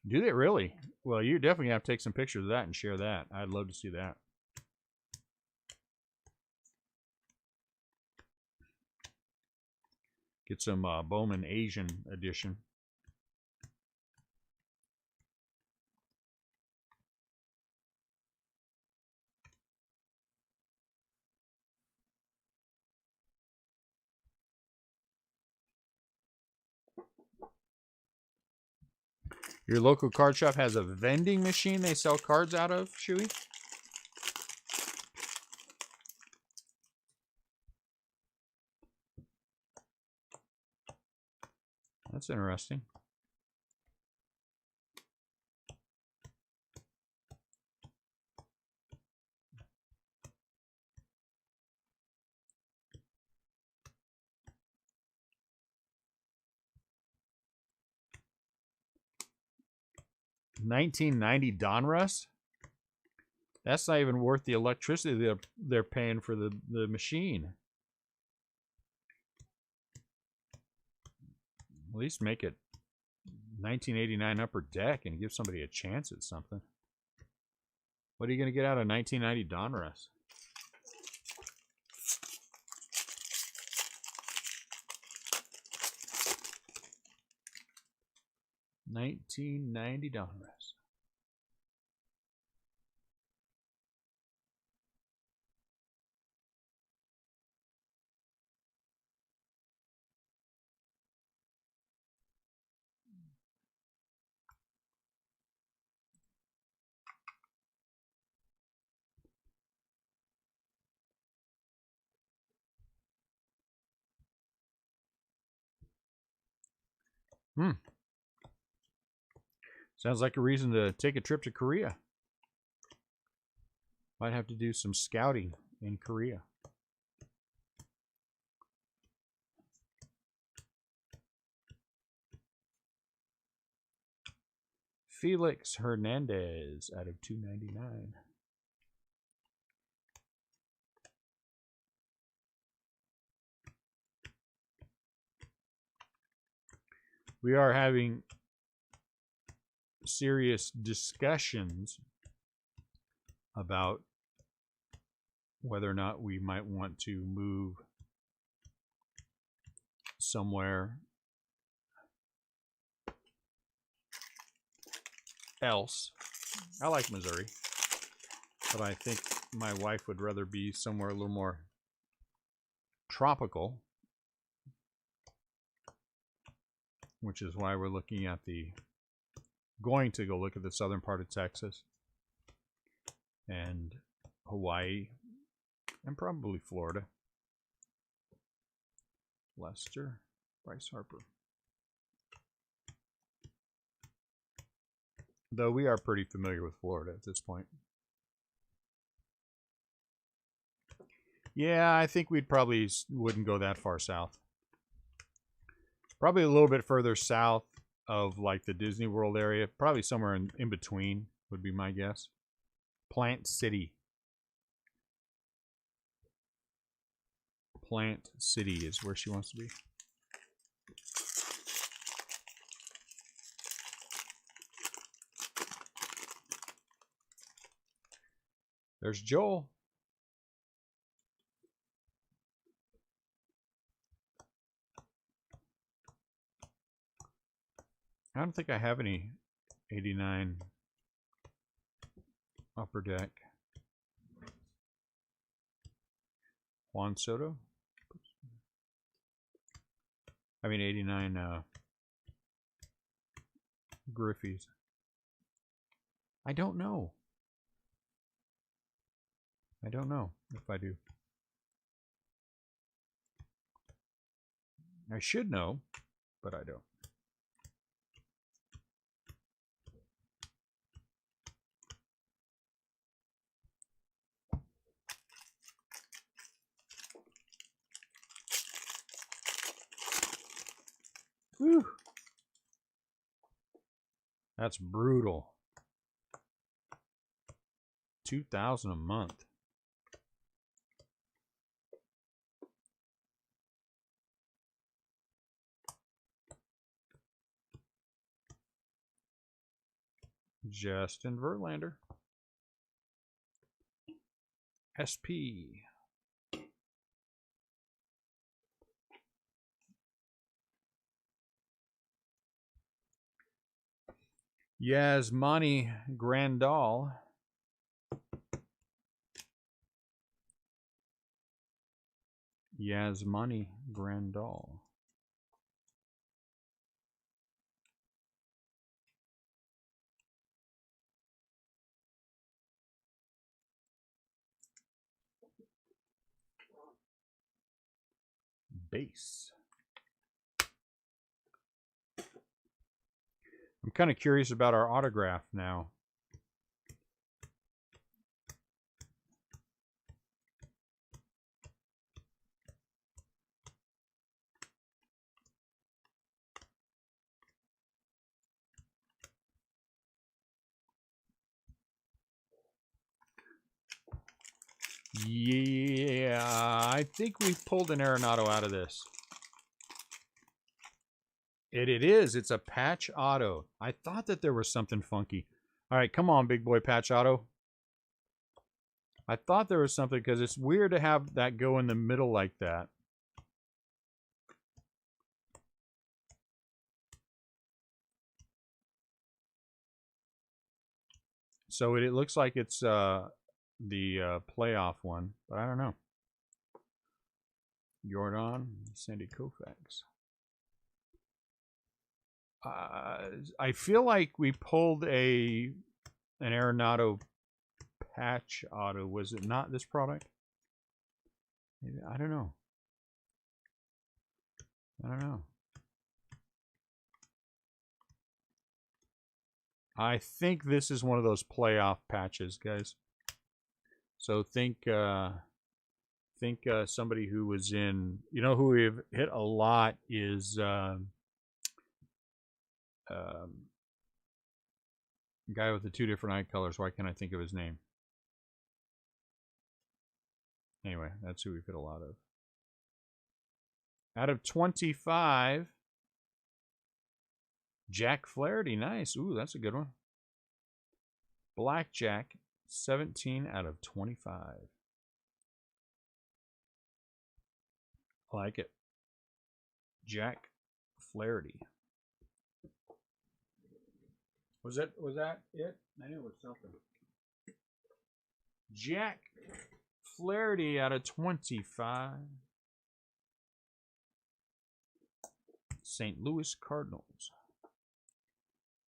Do they really? Well, you definitely have to take some pictures of that and share that. I'd love to see that. Get some Bowman Asian edition. Your local card shop has a vending machine they sell cards out of, Shuey? That's interesting. $19.90 Donruss? That's not even worth the electricity they're paying for the machine. At least make it 1989 upper deck and give somebody a chance at something. What are you going to get out of 1990 Donruss? $19.90 Donruss. Sounds like a reason to take a trip to Korea. Might have to do some scouting in Korea. Felix Hernandez out of $2.99. We are having serious discussions about whether or not we might want to move somewhere else. I like Missouri, but I think my wife would rather be somewhere a little more tropical, which is why we're looking at going to go look at the southern part of Texas and Hawaii and probably Florida. Lester, Bryce Harper. Though we are pretty familiar with Florida at this point. Yeah, I think we'd probably wouldn't go that far south. Probably a little bit further south of like the Disney World area. Probably somewhere in between would be my guess. Plant City. Plant City is where she wants to be. There's Joel. I don't think I have any 89 Upper Deck. Juan Soto? I mean 89 Griffies. I don't know. I don't know if I do. I should know, but I don't. Whew. That's brutal. 2,000 a month. Justin Verlander. SP. Yasmani Grandal. Yasmani Grandal. Base. I'm kind of curious about our autograph now. Yeah, I think we've pulled an Arenado out of this. It is. It's a patch auto. I thought that there was something funky. All right, come on, big boy patch auto. I thought there was something because it's weird to have that go in the middle like that. So it looks like it's the playoff one, but I don't know. Yordan, Sandy Koufax. I feel like we pulled an Arenado patch auto. Was it not this product? Maybe, I don't know. I don't know. I think this is one of those playoff patches, guys. So think somebody who was in, you know, who we've hit a lot is guy with the two different eye colors. Why can't I think of his name? Anyway, that's who we've hit a lot of. Out of 25, Jack Flaherty. Nice. Ooh, that's a good one. Blackjack, 17 out of 25. I like it. Jack Flaherty. Was that it? I knew it was something. Jack Flaherty out of 25. St. Louis Cardinals.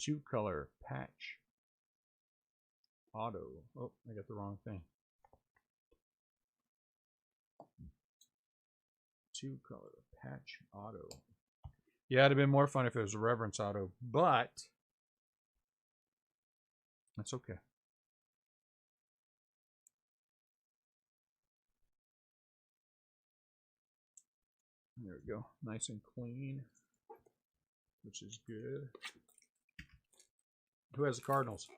2-color patch. Auto. Oh, I got the wrong thing. 2-color patch auto. Yeah, it'd have been more fun if it was a reverence auto, but That's okay. There we go. Nice and clean, which is good. Who has the Cardinals?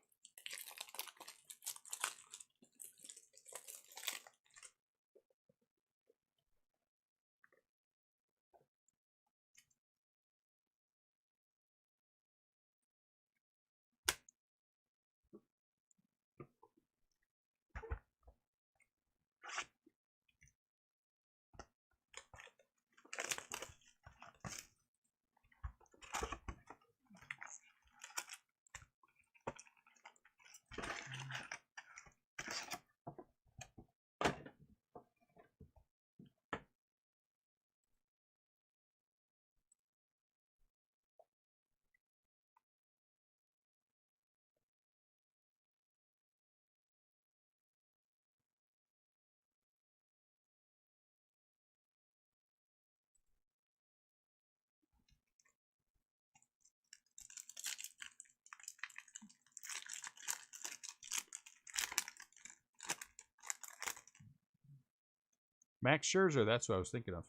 Max Scherzer, that's what I was thinking of.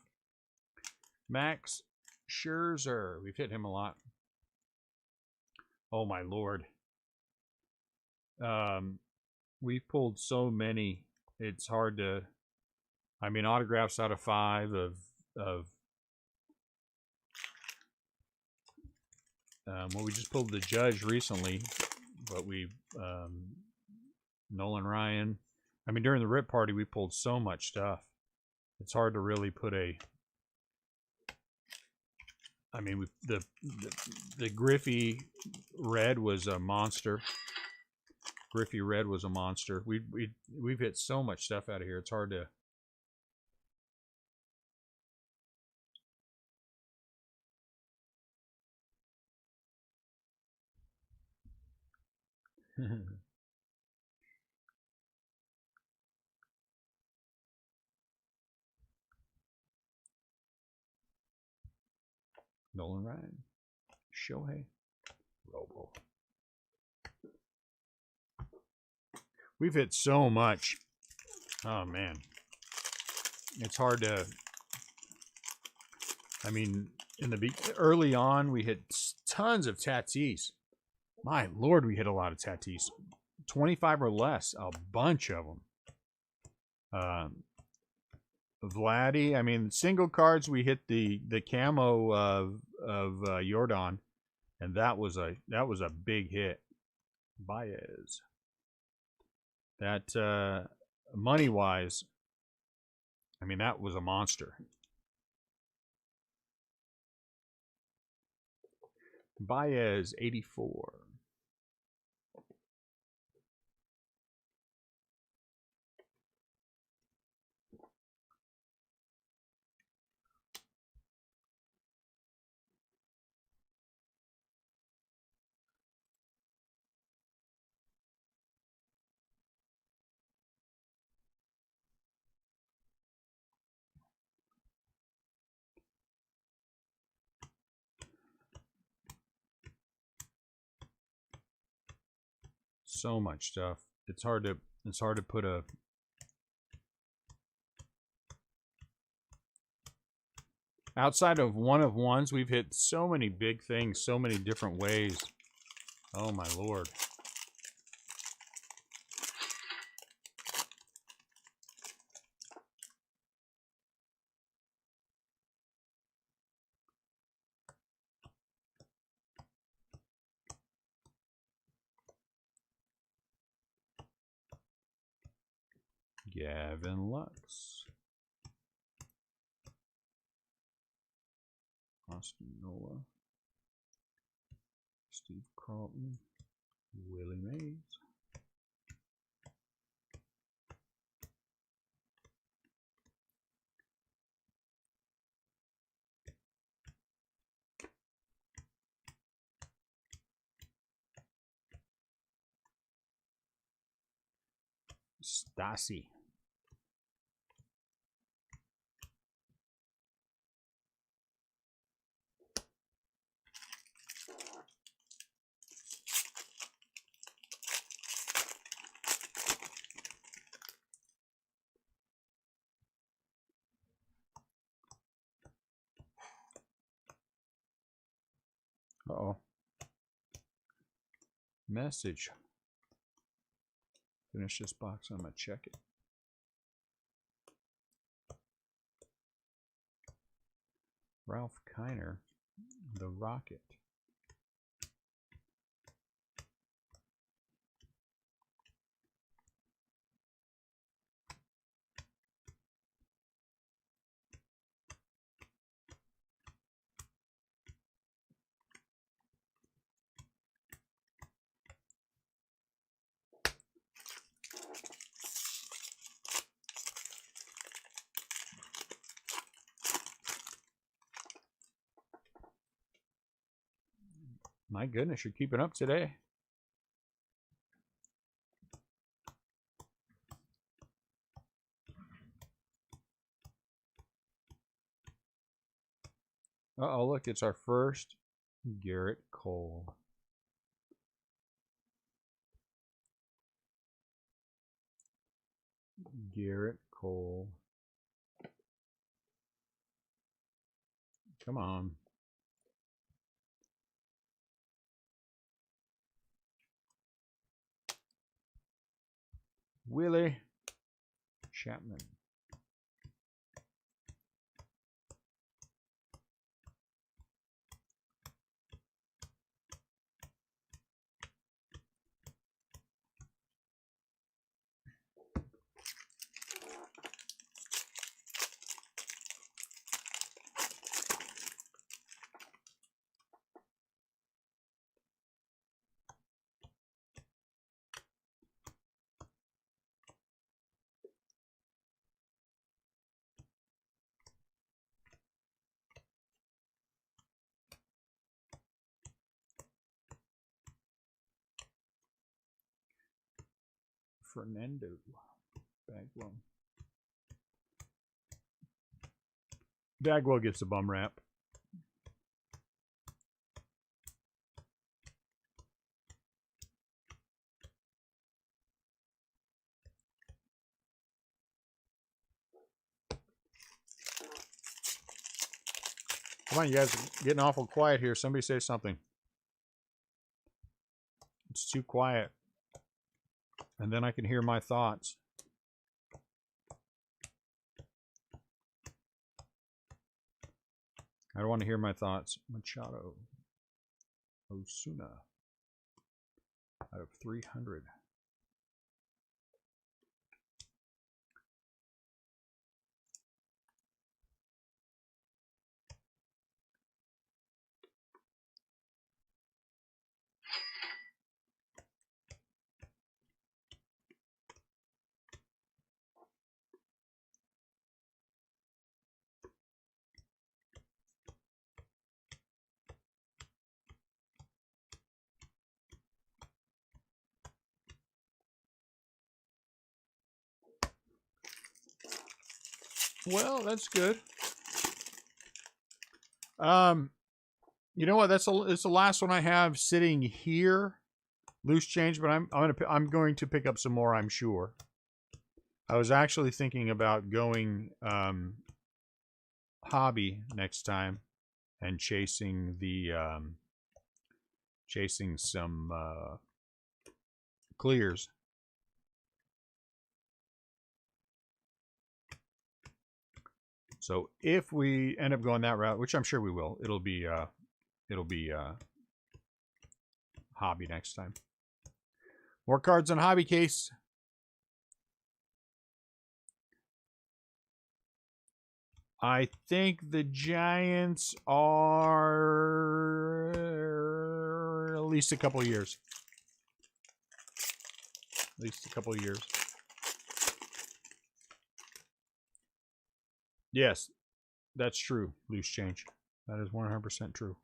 Max Scherzer. We've hit him a lot. Oh, my Lord. We've pulled so many. It's hard to... I mean, autographs out of 5 of well, we just pulled the Judge recently, but we... Nolan Ryan. I mean, during the Rip Party, we pulled so much stuff. It's hard to really put a... I mean, the Griffey Red was a monster. Griffey Red was a monster. We've hit so much stuff out of here. It's hard to... Nolan Ryan, Shohei, Robo. We've hit so much. Oh man, it's hard to. I mean, early on, we hit tons of Tatis. My Lord, we hit a lot of Tatis. 25 or less, a bunch of them. Vladdy, I mean, single cards, we hit the camo of Yordan, and that was a big hit. Baez. That money wise, I mean, that was a monster. Baez 84. So much stuff. It's hard to put a... Outside of one of ones, we've hit so many big things, so many different ways. Oh my Lord. Gavin Lux. Austin Nola. Steve Carlton. Willie Mays. Stassi. Uh-oh. Message. Finish this box. I'm going to check it. Ralph Kiner, the Rocket. My goodness, you're keeping up today. Uh-oh, look, it's our first Garrett Cole. Garrett Cole. Come on. Willie Chapman. Fernando. Bagwell. Bagwell gets a bum rap. Come on, you guys are getting awful quiet here. Somebody say something. It's too quiet. And then I can hear my thoughts. I don't want to hear my thoughts. Machado. Osuna. Out of 300. Well, that's good. You know what? It's the last one I have sitting here, loose change. But I'm going to pick up some more. I'm sure. I was actually thinking about going hobby next time and chasing some clears. So if we end up going that route, which I'm sure we will, it'll be hobby next time. More cards on hobby case. I think the Giants are at least a couple years. At least a couple years. Yes, that's true. Loose change. That is 100% true.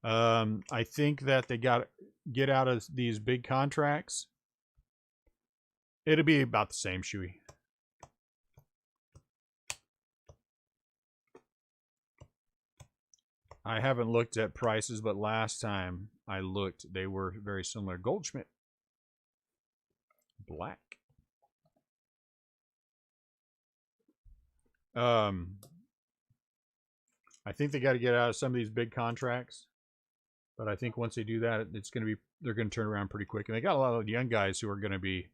I think that they got to get out of these big contracts. It'll be about the same, Shuey. I haven't looked at prices, but last time I looked, they were very similar. Goldschmidt. Black. I think they got to get out of some of these big contracts. But I think once they do that, it's going to be, they're going to turn around pretty quick. And they got a lot of young guys who are going to be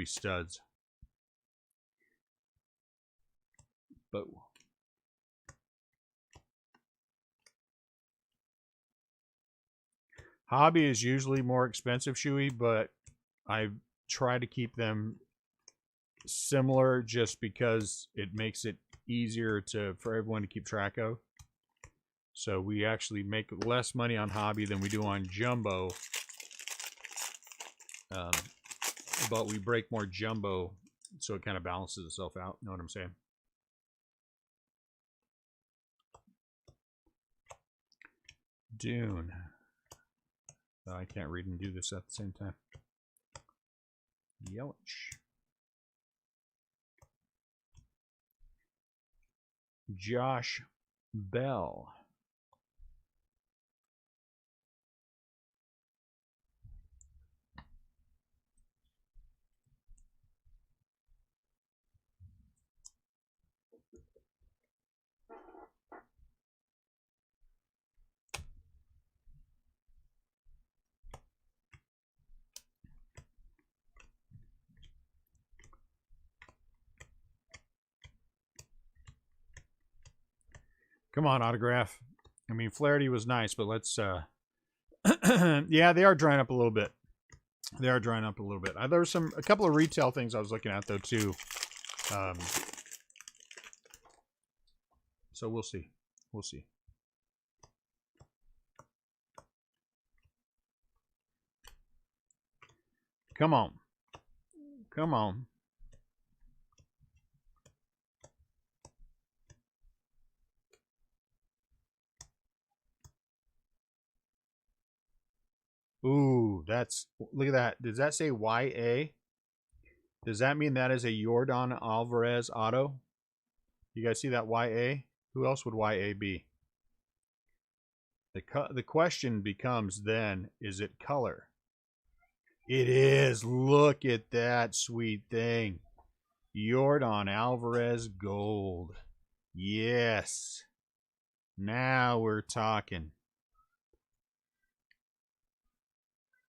studs. But hobby is usually more expensive, Shuey, but I try to keep them similar just because it makes it easier for everyone to keep track of. So we actually make less money on hobby than we do on jumbo. But we break more jumbo, so it kind of balances itself out. You know what I'm saying? Dune. Oh, I can't read and do this at the same time. Yelich. Josh Bell. Come on, autograph. I mean, Flaherty was nice, but let's... yeah, they are drying up a little bit. They are drying up a little bit. There was a couple of retail things I was looking at, though, too. So we'll see. We'll see. Come on. Come on. Ooh, look at that. Does that say YA? Does that mean that is a Yordan Alvarez auto? You guys see that YA? Who else would YA be? The question becomes then, is it color? It is. Look at that sweet thing. Yordan Alvarez gold. Yes. Now we're talking.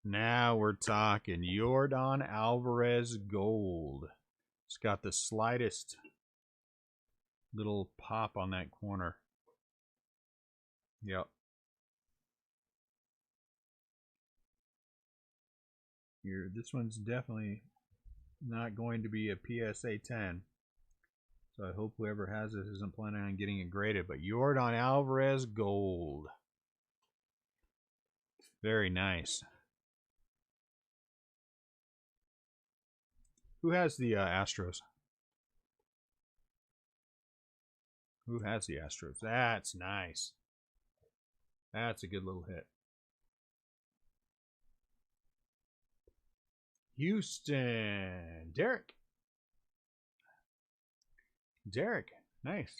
Now we're talking. Yordan Alvarez gold. It's got the slightest little pop on that corner. Yep. This one's definitely not going to be a PSA 10. So I hope whoever has this isn't planning on getting it graded. But Yordan Alvarez gold. Very nice. Who has the Astros? Who has the Astros? That's nice. That's a good little hit. Houston. Derek. Derek. Nice.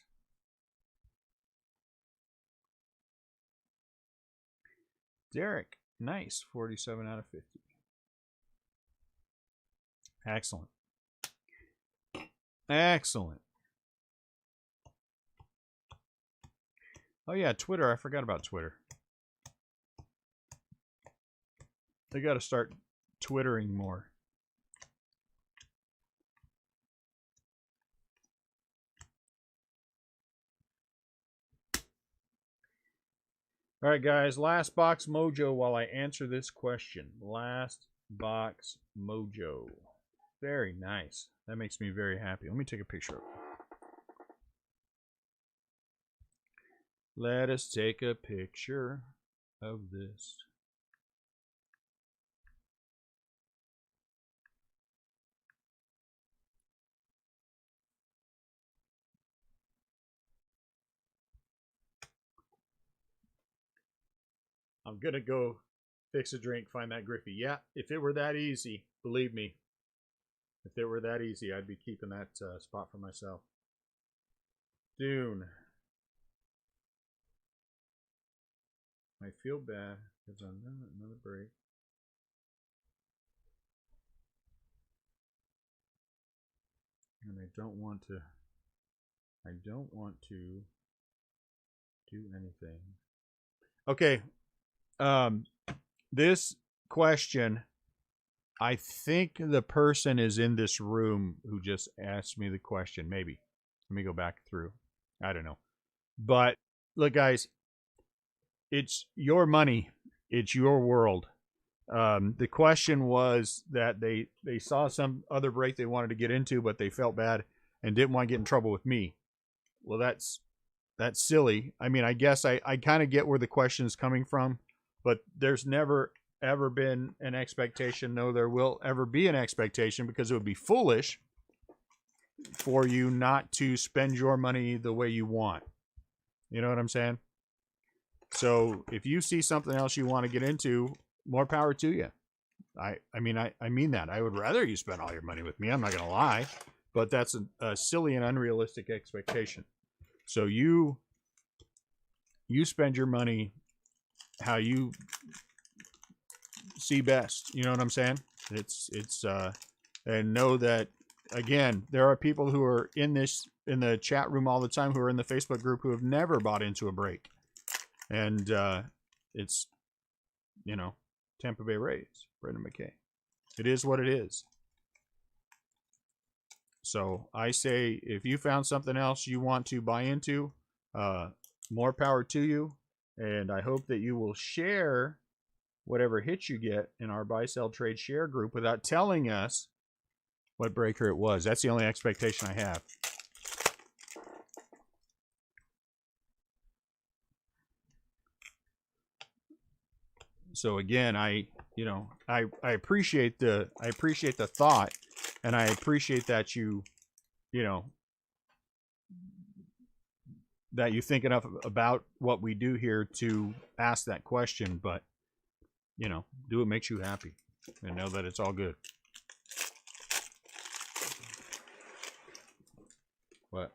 Derek. Nice. 47 out of 50. Excellent. Excellent. Oh, yeah, Twitter. I forgot about Twitter. They got to start Twittering more. All right, guys. Last box mojo while I answer this question. Last box mojo. Very nice. That makes me very happy. Let me take a picture of it. Let us take a picture of this. I'm going to go fix a drink, find that Griffey. Yeah, if it were that easy, believe me, if it were that easy, I'd be keeping that spot for myself. Dune. I feel bad because I'm on another break. And I don't want to do anything Okay. This question, I think the person is in this room who just asked me the question. Maybe. Let me go back through. I don't know. But look, guys, it's your money. It's your world. The question was that they saw some other break they wanted to get into, but they felt bad and didn't want to get in trouble with me. Well, that's silly. I mean, I guess I kind of get where the question is coming from, but there's never ever been an expectation. No, there will ever be an expectation, because it would be foolish for you not to spend your money the way you want. You know what I'm saying? So if you see something else you want to get into, more power to you. I mean that. I would rather you spend all your money with me. I'm not going to lie, but that's a silly and unrealistic expectation. So you spend your money how you see best. You know what I'm saying? It's and know that, again, there are people who are in the chat room all the time, who are in the Facebook group, who have never bought into a break. And it's, Tampa Bay Rays, Brendan McKay. It is what it is. So I say, if you found something else you want to buy into, more power to you. And I hope that you will share whatever hits you get in our buy, sell, trade, share group without telling us what breaker it was. That's the only expectation I have. So again, I appreciate the thought, and I appreciate that you think enough about what we do here to ask that question. But do what makes you happy, and know that it's all good. What?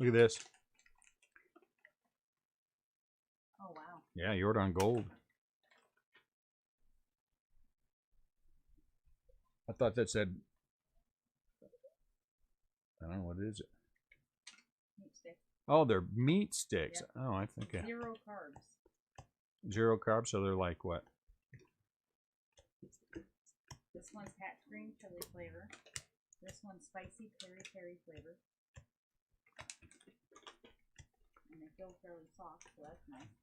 Look at this. Oh wow. Yeah, Yordan gold. I thought that said, I don't know, what is it? Meat sticks. Oh, they're meat sticks. Yep. Oh, I think. Zero carbs. Zero carbs, so they're like what? This one's hat green chili flavor. This one's spicy peri-peri flavor. And they feel fairly soft, so that's nice.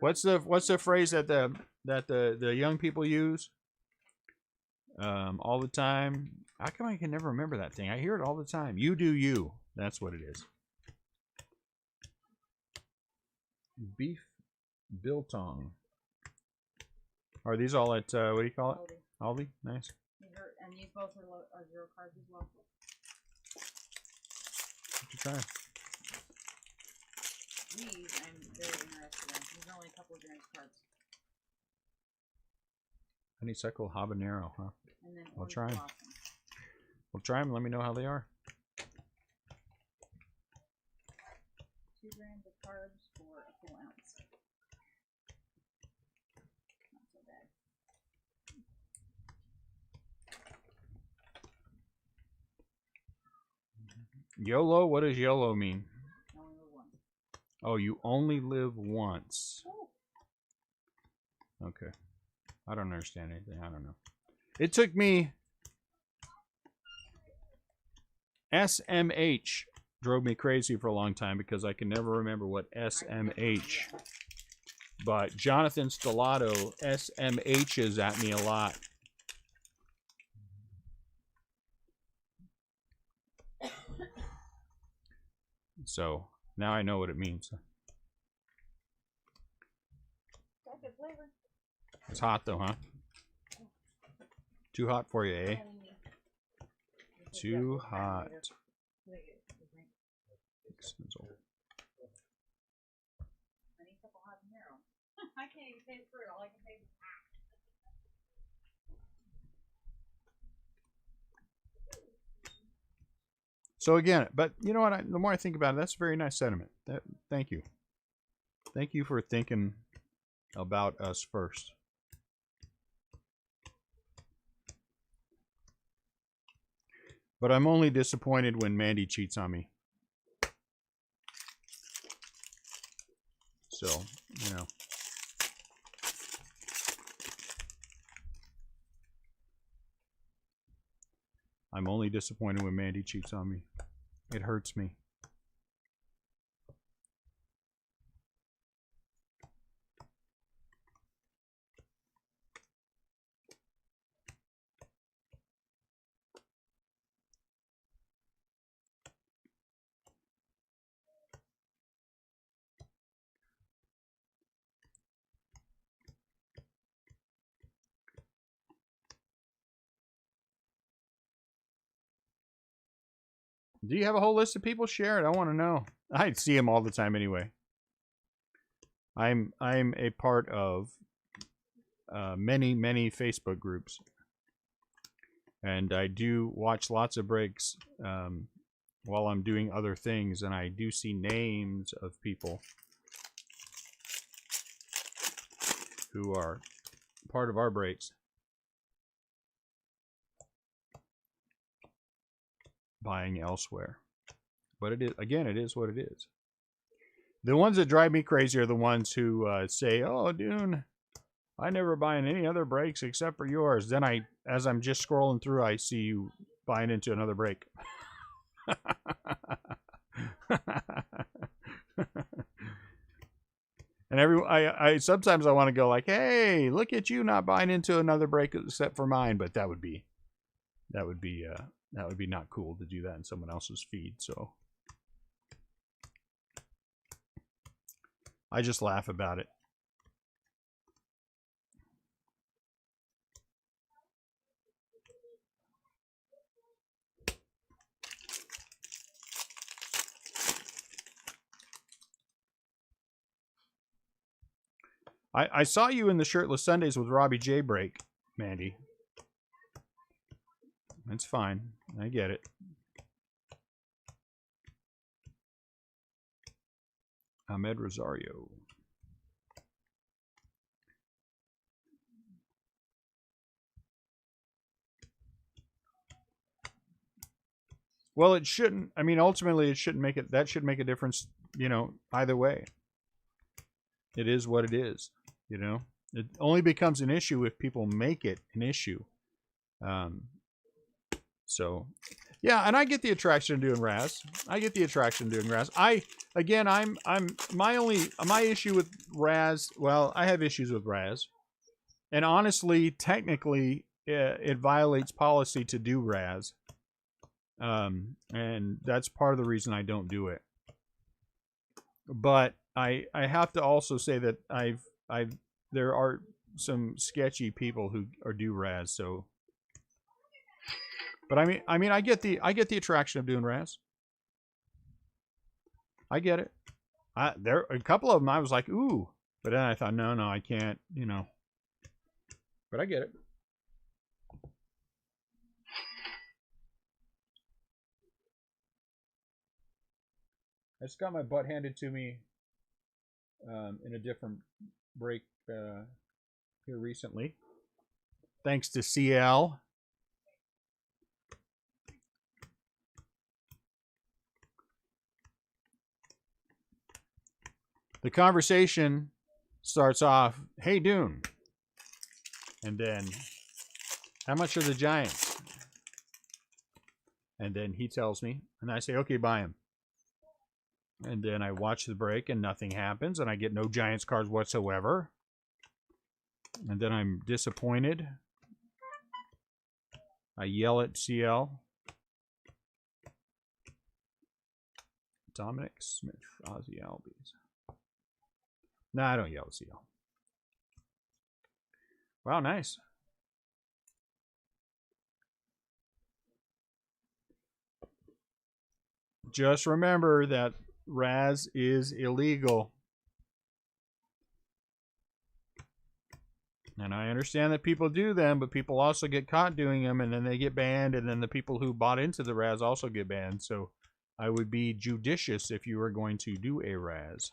What's the phrase that the young people use all the time? How come I can never remember that thing? I hear it all the time. You do you. That's what it is. Beef biltong. Are these all at what do you call it? Aldi. Nice. And these both are zero carbs as well. Try. These I'm very interested in. There's only a couple of grams carbs. Honeysuckle habanero, huh? And then I'll try them. We'll try them and let me know how they are. 2 grams of carbs for a full ounce. Not so bad. YOLO? What does YOLO mean? Only live once. Oh, you only live once. Okay. I don't understand anything. I don't know. It took me... SMH drove me crazy for a long time because I can never remember what SMH. But Jonathan Stellato SMHs at me a lot. So now I know what it means. It's hot though, huh? Too hot for you, eh? Too hot. I need a couple habanero. I can't even taste fruit. All I can taste is So again, but you know what? The more I think about it, that's a very nice sentiment. Thank you. Thank you for thinking about us first. But I'm only disappointed when Mandy cheats on me. I'm only disappointed when Mandy cheats on me. It hurts me. Do you have a whole list of people? Share it. I want to know. I see them all the time anyway. I'm a part of many Facebook groups, and I do watch lots of breaks while I'm doing other things, and I do see names of people who are part of our breaks. Buying elsewhere. But it is, again, it is what it is. The ones that drive me crazy are the ones who say, "Oh, Dune, I never buy in any other breaks except for yours." Then as I'm just scrolling through, I see you buying into another break. And I sometimes I want to go like, "Hey, look at you not buying into another break except for mine," but that would be not cool to do that in someone else's feed. So I just laugh about it. I saw you in the Shirtless Sundays with Robbie J break, Mandy. That's fine. I get it. Ahmed Rosario. Well, it shouldn't. I mean, ultimately, it shouldn't make it. That should make a difference, either way. It is what it is, It only becomes an issue if people make it an issue. So, yeah, and I get the attraction of doing Raz. My issue with Raz. Well, I have issues with Raz, and honestly, technically, it violates policy to do Raz. And that's part of the reason I don't do it. But I have to also say that there are some sketchy people who do Raz. So, but I mean, I get the attraction of doing Raz. I get it. There a couple of them I was like, ooh, but then I thought, no, I can't, But I get it. I just got my butt handed to me in a different break here recently. Thanks to CL. The conversation starts off, "Hey, Dune." And then, "How much are the Giants?" And then he tells me, and I say, "Okay, buy him." And then I watch the break and nothing happens, and I get no Giants cards whatsoever. And then I'm disappointed. I yell at CL. Dominic Smith, Ozzy Albies. No, I don't yell at CL. Wow, nice. Just remember that Raz is illegal. And I understand that people do them, but people also get caught doing them, and then they get banned, and then the people who bought into the Raz also get banned. So I would be judicious if you were going to do a Raz.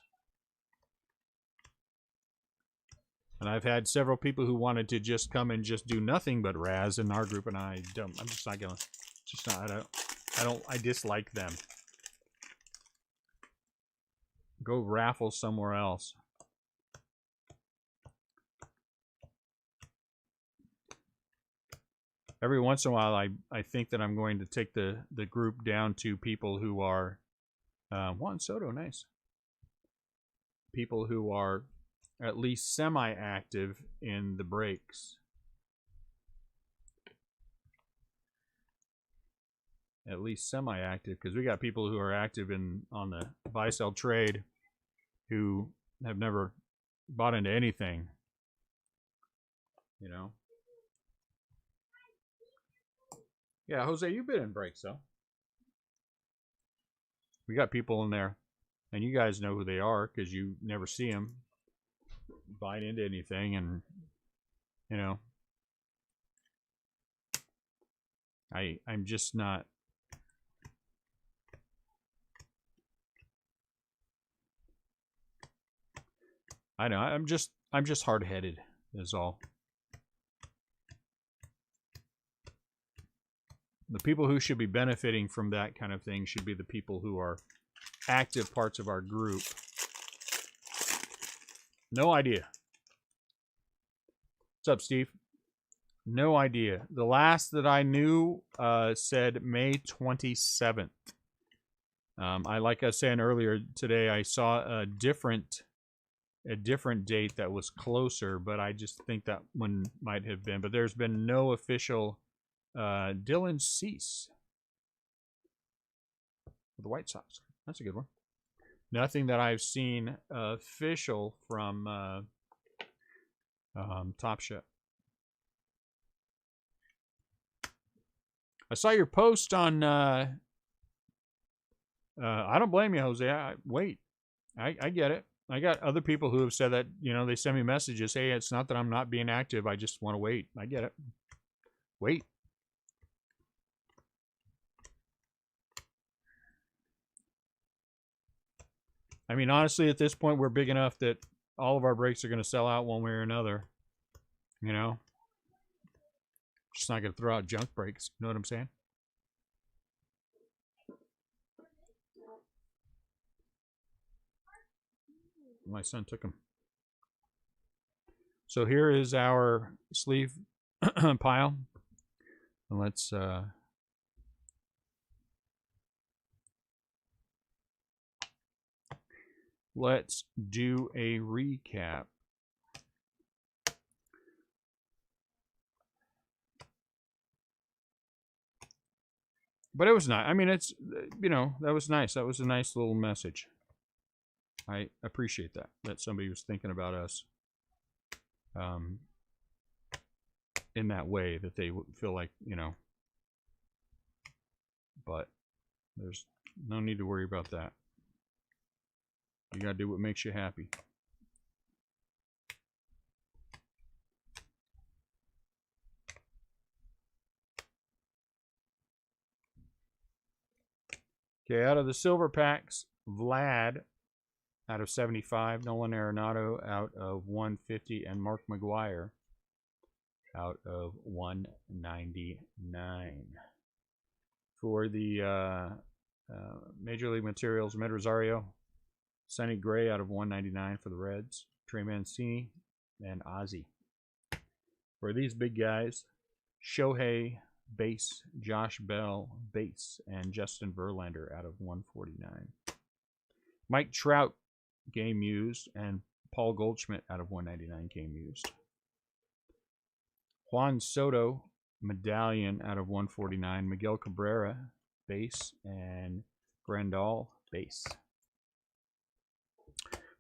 And I've had several people who wanted to just come and just do nothing but Raz in our group, and I'm just not gonna. Just not. I dislike them. Go raffle somewhere else. every once in a while, I think that I'm going to take the group down to people who are Juan Soto, nice. People who are at least semi-active in the breaks. At least semi-active, because we got people who are active on the buy-sell trade who have never bought into anything. You know? Yeah, Jose, you've been in breaks, though. We got people in there, and you guys know who they are because you never see them buying into anything, and you know, I'm just not. I know I'm just hard-headed is all. The people who should be benefiting from that kind of thing should be the people who are active parts of our group. No idea. What's up, Steve? No idea. The last that I knew said May 27th. Like I was saying earlier today, I saw a different date that was closer, but I just think that one might have been. But there's been no official Dylan Cease for the White Sox. That's a good one. Nothing that I've seen official from Top Shot. I saw your post on. I don't blame you, Jose. Wait, I get it. I got other people who have said that, you know, they send me messages. Hey, it's not that I'm not being active. I just want to wait. I get it. Wait. I mean, honestly, at this point, we're big enough that all of our breaks are going to sell out one way or another. You know? Just not going to throw out junk breaks. You know what I'm saying? My son took them. So here is our sleeve pile. And let's do a recap. But it was nice. I mean, it's, you know, that was nice. That was a nice little message. I appreciate that somebody was thinking about us in that way, that they feel like, you know. But there's no need to worry about that. You gotta do what makes you happy. Okay, out of the silver packs, Vlad out of 75, Nolan Arenado out of 150, and Mark McGwire out of 199. For the Major League Materials, Med Rosario, Sonny Gray out of 199 for the Reds, Trey Mancini, and Ozzie. For these big guys, Shohei, base, Josh Bell, base, and Justin Verlander out of 149. Mike Trout, game used, and Paul Goldschmidt out of 199, game used. Juan Soto, medallion out of 149. Miguel Cabrera, base, and Grandal, base.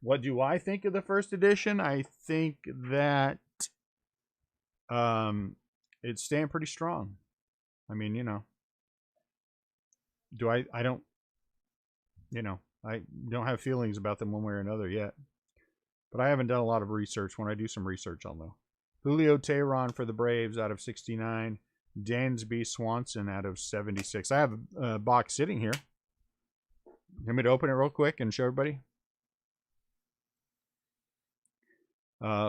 What do I think of the first edition? I think that it's staying pretty strong. I mean, you know, I don't, you know, I don't have feelings about them one way or another yet. But I haven't done a lot of research. When I do some research, I'll know. Julio Teheran for the Braves out of 69. Dansby Swanson out of 76. I have a box sitting here. You want me to open it real quick and show everybody?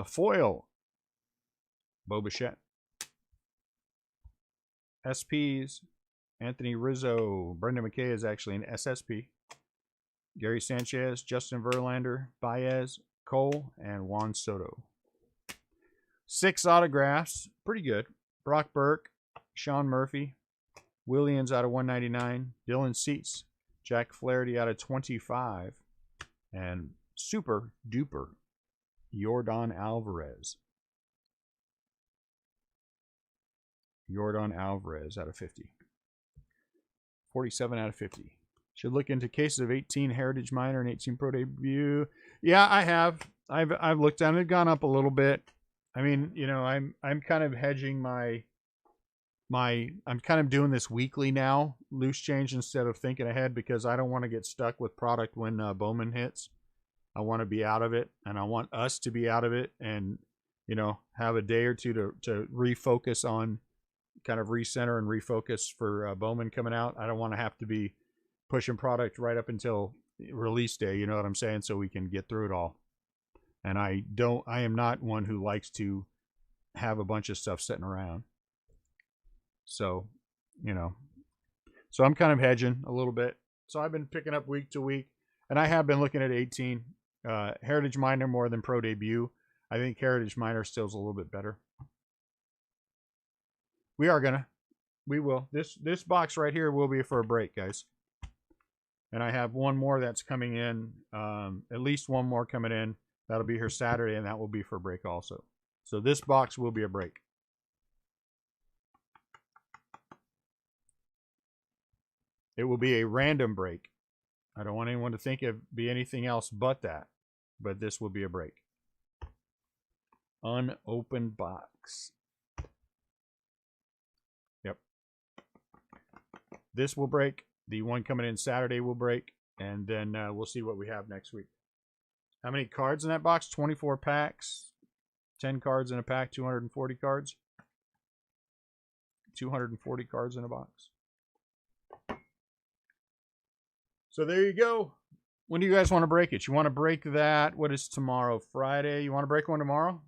Foil. Bo Bichette. SPs. Anthony Rizzo. Brendan McKay is actually an SSP. Gary Sanchez, Justin Verlander, Baez, Cole, and Juan Soto. 6 autographs. Pretty good. Brock Burke, Sean Murphy. Williams out of 199. Dylan Cease. Jack Flaherty out of 25. And super duper Yordan Alvarez. Yordan Alvarez out of 50. 47 out of 50. Should look into cases of 18 Heritage Minor and 18 Pro Debut. Yeah, I have. I've looked at it. Gone up a little bit. I mean, you know, I'm kind of hedging I'm kind of doing this weekly now, loose change instead of thinking ahead, because I don't want to get stuck with product when Bowman hits. I want to be out of it, and I want us to be out of it, and, you know, have a day or two to refocus on, kind of recenter and refocus for Bowman coming out. I don't want to have to be pushing product right up until release day, you know what I'm saying, so we can get through it all. And I am not one who likes to have a bunch of stuff sitting around. So, you know, so I'm kind of hedging a little bit. So I've been picking up week to week, and I have been looking at 18 Heritage Minor more than Pro Debut. I think Heritage Minor still is a little bit better. We will. This box right here will be for a break, guys. And I have one more that's coming in, at least one more coming in. That'll be here Saturday, and that will be for a break also. So this box will be a break. It will be a random break. I don't want anyone to think it be anything else but that. But this will be a break. Unopened box. Yep. This will break. The one coming in Saturday will break. And then we'll see what we have next week. How many cards in that box? 24 packs. 10 cards in a pack. 240 cards. 240 cards in a box. So there you go. When do you guys want to break it? You want to break that? What is tomorrow? Friday? You want to break one tomorrow?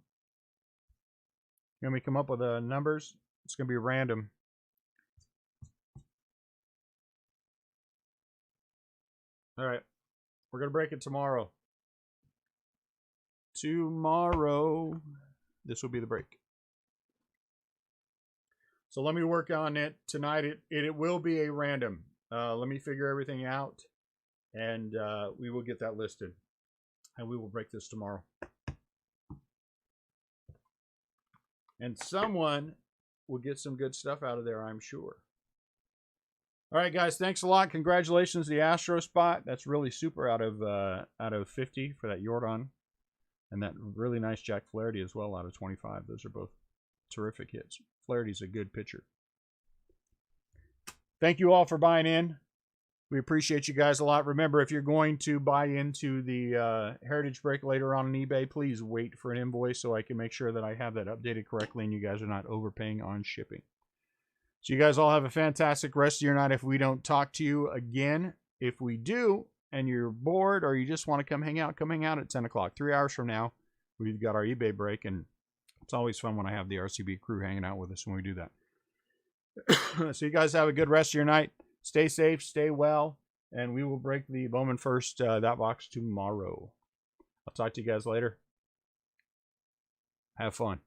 You want me to come up with the numbers? It's going to be random. All right. We're going to break it tomorrow. Tomorrow. This will be the break. So let me work on it tonight. It will be a random. Let me figure everything out. And we will get that listed. And we will break this tomorrow. And someone will get some good stuff out of there, I'm sure. All right, guys. Thanks a lot. Congratulations to the Astro spot. That's really super out of 50 for that Yordan. And that really nice Jack Flaherty as well out of 25. Those are both terrific hits. Flaherty's a good pitcher. Thank you all for buying in. We appreciate you guys a lot. Remember, if you're going to buy into the Heritage Break later on eBay, please wait for an invoice so I can make sure that I have that updated correctly and you guys are not overpaying on shipping. So you guys all have a fantastic rest of your night if we don't talk to you again. If we do, and you're bored or you just want to come hang out at 10 o'clock. 3 hours from now, we've got our eBay break, and it's always fun when I have the RCB crew hanging out with us when we do that. So you guys have a good rest of your night. Stay safe, stay well, and we will break the Bowman First, that box tomorrow. I'll talk to you guys later. Have fun.